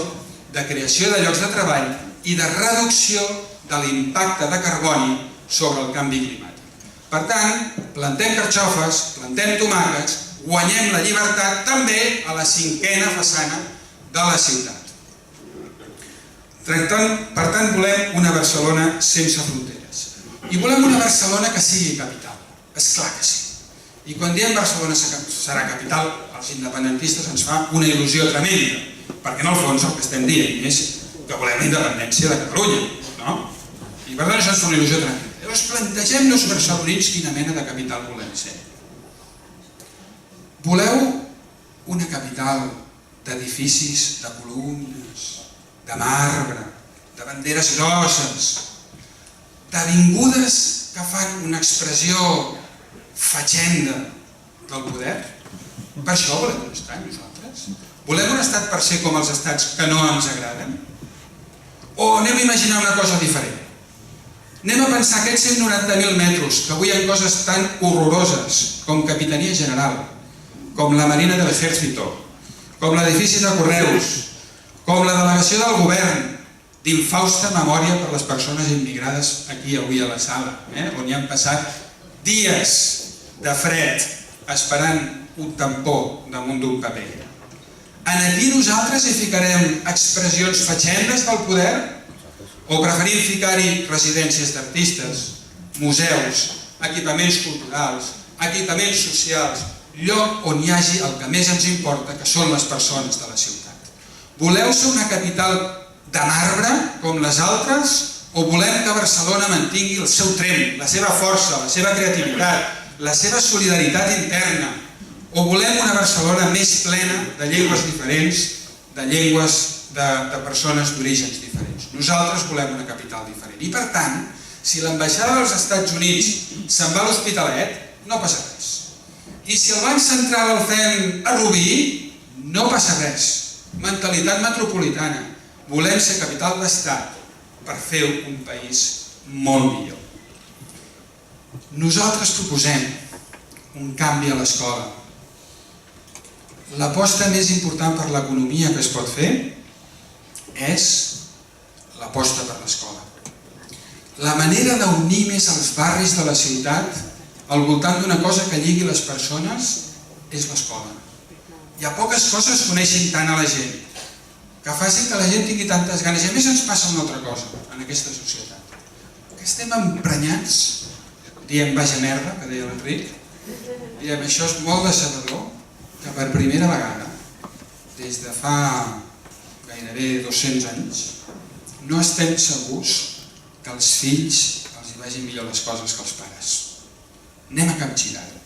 de creació de llocs de treball i de reducció de l'impacte de carboni sobre el canvi climàtic. Per tant, plantem carxofes, plantem tomàquets, guanyem la llibertat també a la cinquena façana de la ciutat. Per tant, volem una Barcelona sense fronteres. I volem una Barcelona que sigui capital. És clar que sí. I quan diem Barcelona serà capital, als independentistes ens fa una il·lusió tremenda, perquè en el fons el que estem dient és que volem la independència de Catalunya, no? I per tant això és una il·lusió tremenda. Llavors plantegem-nos barcelonins quina mena de capital volem ser. Voleu una capital d'edificis, de columnes, de marbre, de banderes grosses, d'avingudes que fan una expressió fatxenda del poder? Per això volem un estat nosaltres? Volem un estat per ser com els estats que no ens agraden? O anem a imaginar una cosa diferent? Anem a pensar aquests 190.000 metres, que avui hi ha coses tan horroroses com Capitania General, com la Marina de l'Ejército, com l'edifici de Correus, com la delegació del govern, d'infausta memòria per les persones immigrades aquí avui a la sala, on hi han passat dies de fred esperant un tampó damunt d'un paper. Aquí nosaltres hi ficarem expressions fatxendes del poder o preferim ficar-hi residències d'artistes, museus, equipaments culturals, equipaments socials, lloc on hi hagi el que més ens importa, que són les persones de la ciutat. Voleu ser una capital de marbre, com les altres, o volem que Barcelona mantingui el seu tren, la seva força, la seva creativitat, la seva solidaritat interna, o volem una Barcelona més plena de llengües diferents, de llengües de persones d'orígens diferents? Nosaltres volem una capital diferent. I per tant, si l'ambaixada dels Estats Units se'n va a l'Hospitalet, no passa res. I si el Banc Central el fem a Rubí, no passa res. Mentalitat metropolitana. Volem ser capital d'estat per fer un país molt millor. Nosaltres proposem un canvi a l'escola. L'aposta més important per l'economia que es pot fer és l'aposta per l'escola. La manera d'unir més els barris de la ciutat al voltant d'una cosa que lligui les persones és l'escola. Hi ha poques coses que uneixin tant a la gent, que facin que la gent tingui tantes ganes. I a més ens passa una altra cosa en aquesta societat, que estem emprenyats, diem vaja merda, que deia l'Enric, diem això és molt decebedor, que per primera vegada, des de fa gairebé 200 anys, no estem segurs que als fills els hi vagin millor les coses que als pares. Anem a capgirar-ho.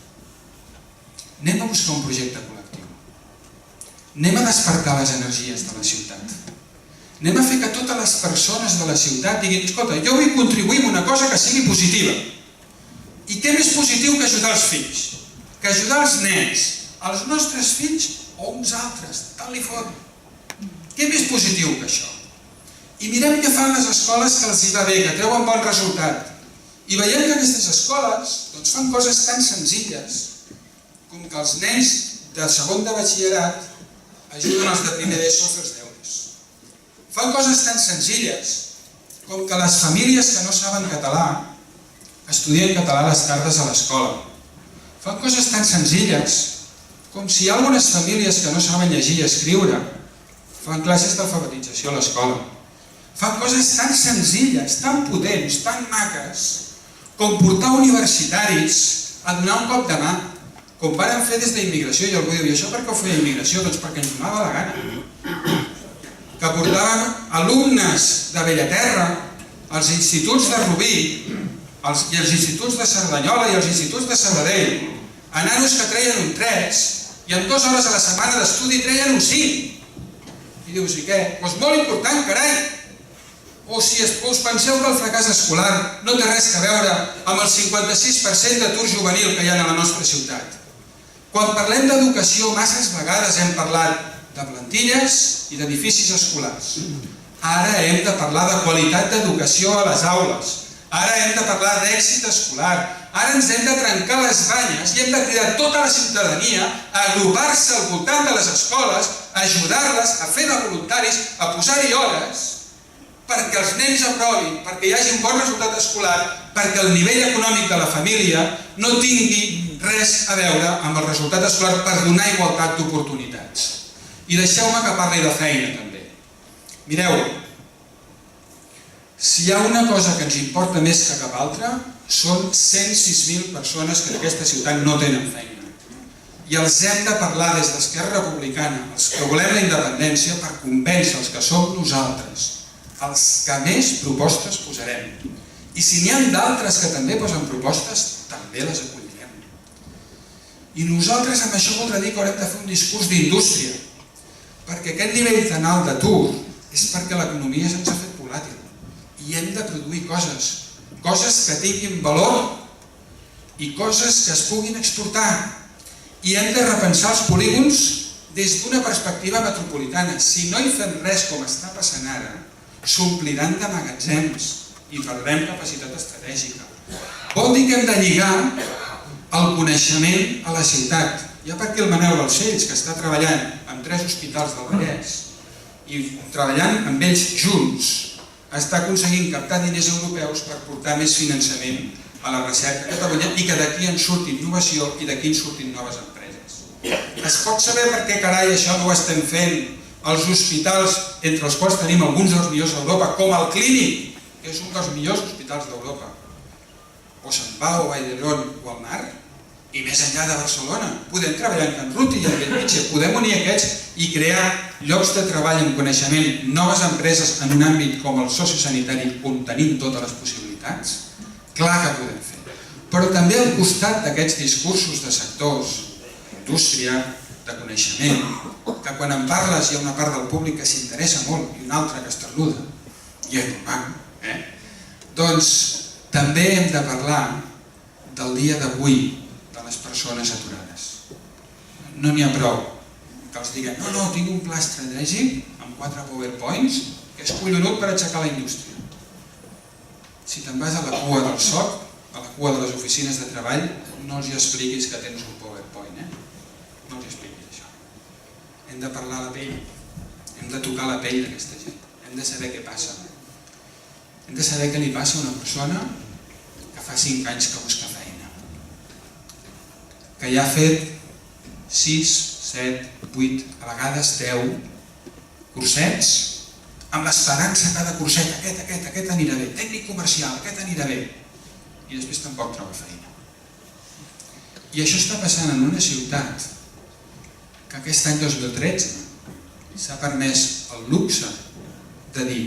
Anem a buscar un projecte col·lectiu. Anem a despertar les energies de la ciutat. Anem a fer que totes les persones de la ciutat diguin escolta, jo vull contribuir en una cosa que sigui positiva. I què més positiu que ajudar els fills? Que ajudar els nens, els nostres fills o uns altres, tal li fot. Què més positiu que això? I mirem què fan les escoles que els hi va bé, que treuen bon resultat. I veiem que aquestes escoles fan coses tan senzilles com que els nens de segon de batxillerat ajuden els de primer d'ESO a fer els deures. Fan coses tan senzilles com que les famílies que no saben català estudien català a les tardes a l'escola. Fan coses tan senzilles com si hi ha algunes famílies que no saben llegir i escriure, fan classes d'alfabetització a l'escola. Fan coses tan senzilles, tan potents, tan maques, com portar universitaris a donar un cop de mà, com varen fer des d'immigració, i algú diu, i això per què ho feia immigració? Doncs perquè ens donava la gana. Que portàvem alumnes de Bellaterra als instituts de Rubí, i els instituts de Cerdanyola i els instituts de Sabadell, a nanos que treien un 3 i en 2 hores a la setmana d'estudi treien un 5. I dius, i què? Doncs molt important, carai! O si us penseu que el fracàs escolar no té res a veure amb el 56% d'atur juvenil que hi ha a la nostra ciutat. Quan parlem d'educació, masses vegades hem parlat de plantilles i d'edificis escolars. Ara hem de parlar de qualitat d'educació a les aules. Ara hem de parlar d'èxit escolar. Ara ens hem de trencar les banyes i hem de cridar tota la ciutadania a agrupar-se al voltant de les escoles, a ajudar-les, a fer de voluntaris, a posar-hi hores, perquè els nens aprovin, perquè hi hagi un bon resultat escolar, perquè el nivell econòmic de la família no tingui res a veure amb el resultat escolar per donar igualtat d'oportunitats. I deixeu-me que parli de feina, també. Mireu, si hi ha una cosa que ens importa més que cap altra, són 106.000 persones que en aquesta ciutat no tenen feina. I els hem de parlar des d'Esquerra Republicana, els que volem la independència, per convèncer els que som nosaltres, els que més propostes posarem. I si n'hi ha d'altres que també posen propostes, també les acollirem. I nosaltres amb això voldrà dir que haurem de fer un discurs d'indústria, perquè aquest nivell tan alt d'atur és perquè l'economia se'ns ha fet volàtil. I hem de produir coses que tinguin valor i coses que es puguin exportar. I hem de repensar els polígons des d'una perspectiva metropolitana. Si no hi fem res com està passant ara, s'ompliran de magatzems i perdrem capacitat estratègica. Vol dir que hem de lligar el coneixement a la ciutat. Ja perquè el Manel Balcells, que està treballant amb 3 hospitals del Vallès i treballant amb ells junts, està aconseguint captar diners europeus per portar més finançament a la recerca a Catalunya i que d'aquí en surti innovació i d'aquí en surtin noves empreses. Es pot saber per què carai això no ho estem fent als hospitals, entre els quals tenim alguns dels millors d'Europa, com el Clínic, que és un dels millors hospitals d'Europa, o Sant Pau, o Vall d'Hebron, o el Mar, i més enllà de Barcelona. Podem treballar en Can Ruti i en Bellvitge, podem unir aquests i crear llocs de treball en coneixement, noves empreses en un àmbit com el sociosanitari, on tenim totes les possibilitats. Clar que podem fer. Però també al costat d'aquests discursos de sectors, indústria, de coneixement, que quan en parles hi ha una part del públic que s'interessa molt i una altra que esternuda, i és normal, doncs també hem de parlar del dia d'avui de les persones aturades. No n'hi ha prou que els diguem, no, tinc un pla estratègic amb 4 PowerPoints que és collonut per aixecar la indústria. Si te'n vas a la cua del SOC, a la cua de les oficines de treball, no els hi expliquis que tens un PowerPoint, no els hi expliquis això. Hem de parlar a la pell, hem de tocar la pell d'aquesta gent, hem de saber què passa. Hem de saber què li passa a una persona que fa 5 anys que busca feina, que ja ha fet 6, 7, 8, a vegades 10 cursets, amb l'esperança que cada curset, aquest anirà bé, tècnic comercial, aquest anirà bé, i després tampoc troba feina. I això està passant en una ciutat que aquest any 2013 s'ha permès el luxe de dir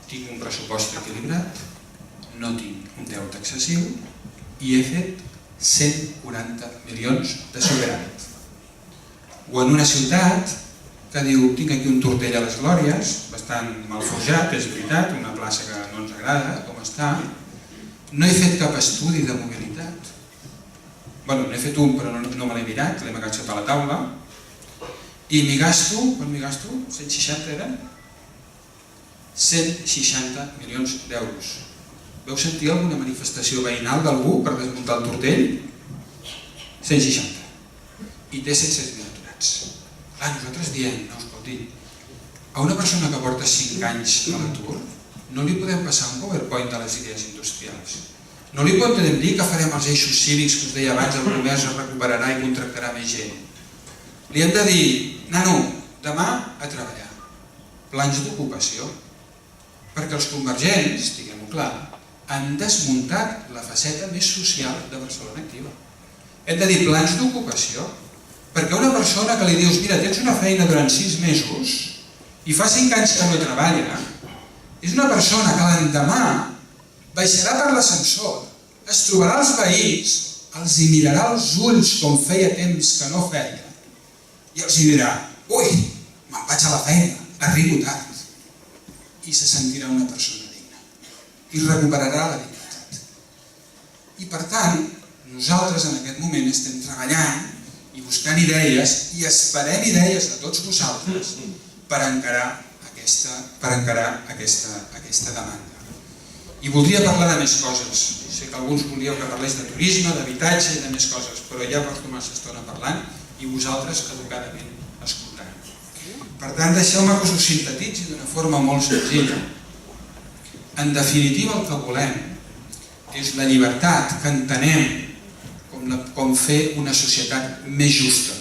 tinc un pressupost equilibrat, no tinc un deute excessiu i he fet 140 milions de superàvit. O en una ciutat que diu, tinc aquí un tortell a les Glòries, bastant mal forjat, és veritat, una plaça que no ens agrada com està, no he fet cap estudi de mobilitat. Bueno, n'he fet un però no me l'he mirat, l'hem agafat a la taula, i m'hi gasto, quan m'hi gasto? 160 eren? 160 milions d'euros. Veu sentir alguna manifestació veïnal d'algú per desmuntar el tortell? 160. i té 700.000 aturats. Clar, nosaltres diem, no, escolti, a una persona que porta 5 anys a l'atur no li podem passar un PowerPoint de les idees industrials. No li podem dir que farem els eixos cívics que us deia abans, el comerç es recuperarà i contractarà més gent. Li hem de dir, nano, demà a treballar. Plans d'ocupació. Perquè els convergents, diguem-ho clar, han desmuntat la faceta més social de Barcelona Activa. Hem de dir plans d'ocupació. Perquè una persona que li dius, mira, tens una feina durant 6 mesos i fa 5 anys que no treballa, és una persona que l'endemà baixarà per l'ascensor, es trobarà els veïns, els hi mirarà als ulls com feia temps que no feia i els hi dirà, ui, me'n vaig a la feina, arribo tard. I se sentirà una persona digna i recuperarà la dignitat. I per tant, nosaltres en aquest moment estem treballant i buscant idees i esperem idees de tots vosaltres per encarar aquesta demanda. I voldria parlar de més coses. Sé que alguns volíeu que parlés de turisme, d'habitatge i de més coses, però ja porto massa estona parlant i vosaltres educadament escoltant. Per tant, deixeu-me que us ho sintetitzi d'una forma molt senzilla. En definitiva, el que volem és la llibertat que entenem com fer una societat més justa.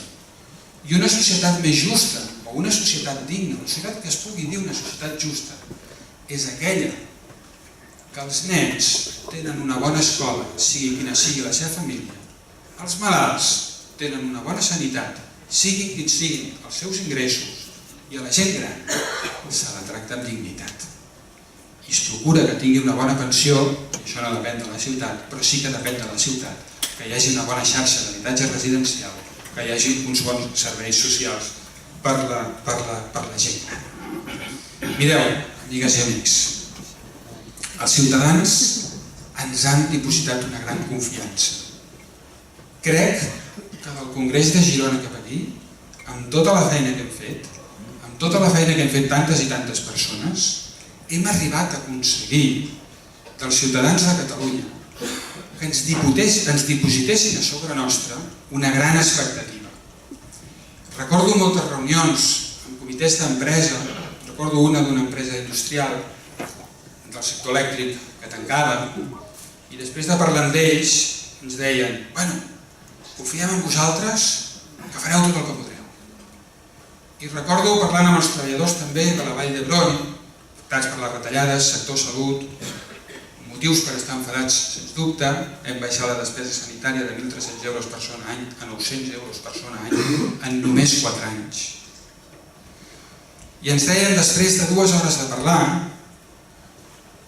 I una societat més justa, o una societat digna, una societat que es pugui dir una societat justa, és aquella que els nens tenen una bona escola, sigui quina sigui la seva família, els malalts tenen una bona sanitat, siguin quins siguin els seus ingressos, i a la gent gran se la tracta amb dignitat. I es procura que tingui una bona pensió, i això no depèn de la ciutat, però sí que depèn de la ciutat, que hi hagi una bona xarxa d'habitatge residencial, que hi hagi uns bons serveis socials per la gent gran. Mireu, amigues i amics, els ciutadans ens han dipositat una gran confiança. Crec que del Congrés de Girona cap aquí, amb tota la feina que hem fet, amb tota la feina que hem fet tantes i tantes persones, hem arribat a aconseguir dels ciutadans de Catalunya que ens dipositessin a sobre nostra una gran expectativa. Recordo moltes reunions amb comitès d'empresa, recordo una d'una empresa industrial del sector elèctric que tancava, i després de parlar amb ells ens deien, bueno, confiem en vosaltres que fareu tot el que podreu. I recordo parlant amb els treballadors també de la Vall d'Hebron, afectats per les retallades, sector salut, motius per estar enfadats, sens dubte, hem baixat la despesa sanitària de 1.300 euros persona any a 900 euros persona any en només 4 anys. I ens deien, després de 2 hores de parlar,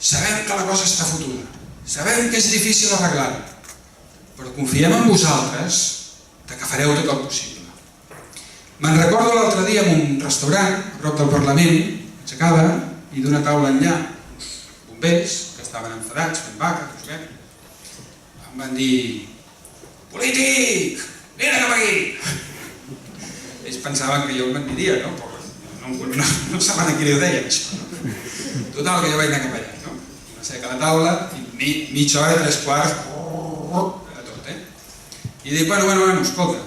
sabem que la cosa està fotuda, sabem que és difícil arreglar-ho, però confiem en vosaltres que fareu tot el possible. Me'n recordo l'altre dia en un restaurant a prop del Parlament, aixecava, i d'una taula enllà, uns bombers que estaven enfadats, fent vaca, em van dir, polític, vine cap aquí! Ells pensaven que jo em veniria, no? No saben a qui li ho deien, això. Total, que jo vaig anar cap allà, no? Va ser que a la taula, mitja hora, 3/4, de tot, I dic, bueno, escolta,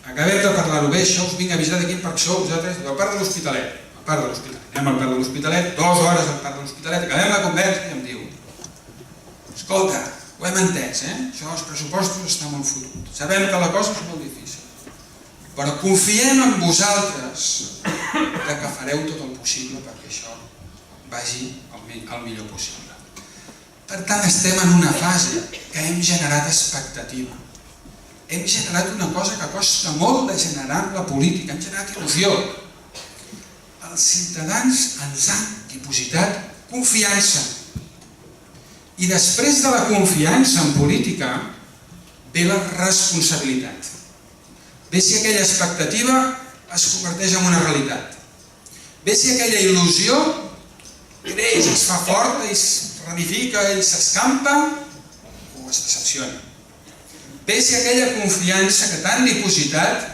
acabem de parlar-ho bé, això us vinc a avisar de quin parc sou vosaltres, al parc de l'Hospitalet. Anem al parc de l'Hospitalet, 2 hores al parc de l'Hospitalet, acabem la conversa i em diu, escolta, ho hem entès, això dels pressupostos està molt fotut. Sabem que la cosa és molt difícil, però confiem en vosaltres que fareu tot el possible perquè això vagi el millor possible. Per tant, estem en una fase que hem generat expectativa. Hem generat una cosa que costa molt de generar en la política, hem generat il·lusió. Els ciutadans ens han dipositat confiança. I després de la confiança en política ve la responsabilitat. Ve si aquella expectativa es converteix en una realitat. Ve si aquella il·lusió creix, es fa forta, es ramifica i s'escampa o es decepciona. Ve si aquella confiança que t'han dipositat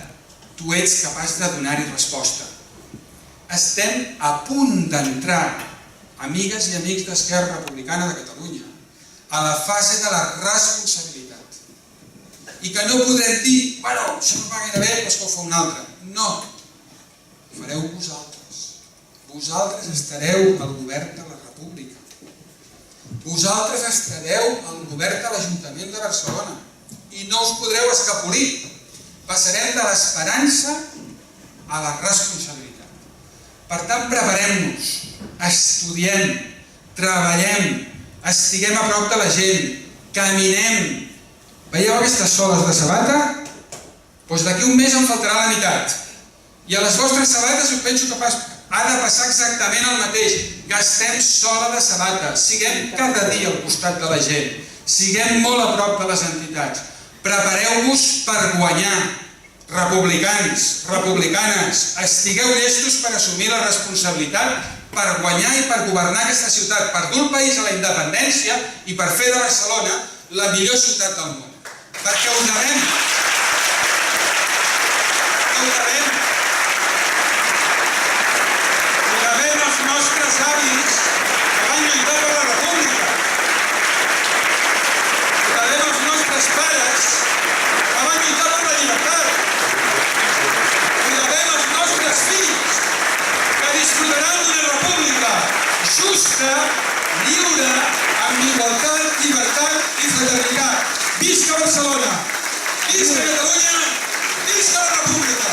tu ets capaç de donar-hi resposta. Estem a punt d'entrar, amigues i amics d'Esquerra Republicana de Catalunya, a la fase de la responsabilitat. i que no podrem dir, bueno, això no va gaire bé, doncs que ho fa un altre. No, ho fareu vosaltres. Vosaltres estareu al govern de la República. Vosaltres estareu al govern de l'Ajuntament de Barcelona i no us podreu escapolir. Passarem de l'esperança a la responsabilitat. Per tant, preparem-nos, estudiem, treballem, estiguem a prop de la gent, caminem. Veieu aquestes soles de sabata? Doncs d'aquí un mes en faltarà la meitat. I a les vostres sabates us penso que ha de passar exactament el mateix. Gastem sola de sabata, siguem cada dia al costat de la gent, siguem molt a prop de les entitats. Prepareu-vos per guanyar. Republicans, republicanes, estigueu llestos per assumir la responsabilitat, per guanyar i per governar aquesta ciutat, per dur el país a la independència i per fer de Barcelona la millor ciutat del món. Perquè ho devem. Ho devem. Ho devem als nostres avis que van lluitar per la República. Ho devem als nostres pares que van lluitar per la llibertat. Fills que disfrutaran d'una república justa, lliure, amb igualtat, llibertat i fraternitat. Visca Barcelona! Visca Catalunya! Visca la República!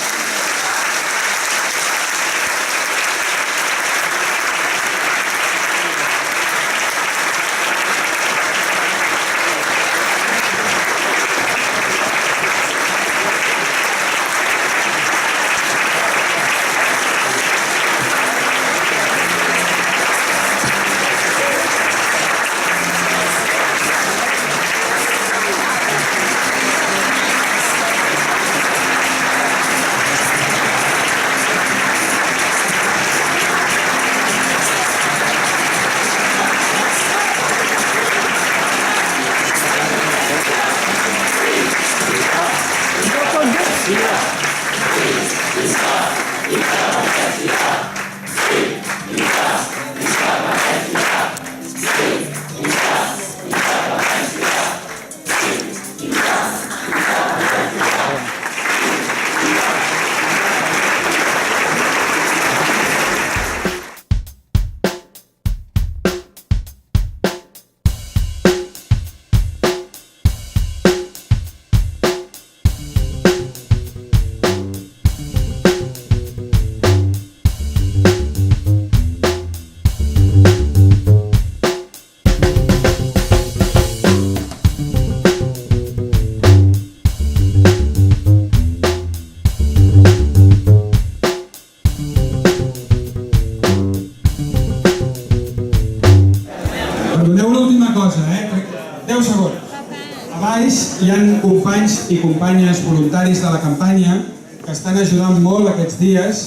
Hi ha companys i companyes voluntaris de la campanya que estan ajudant molt aquests dies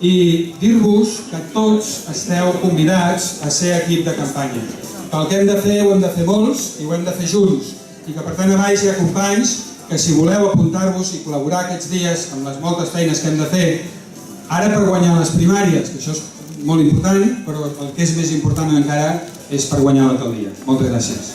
i dir-vos que tots esteu convidats a ser equip de campanya. Que el que hem de fer ho hem de fer molts i ho hem de fer junts i que per tant a baix hi ha companys que si voleu apuntar-vos i col·laborar aquests dies amb les moltes feines que hem de fer ara per guanyar les primàries, que això és molt important, però el que és més important encara és per guanyar l'alcaldia. Moltes gràcies.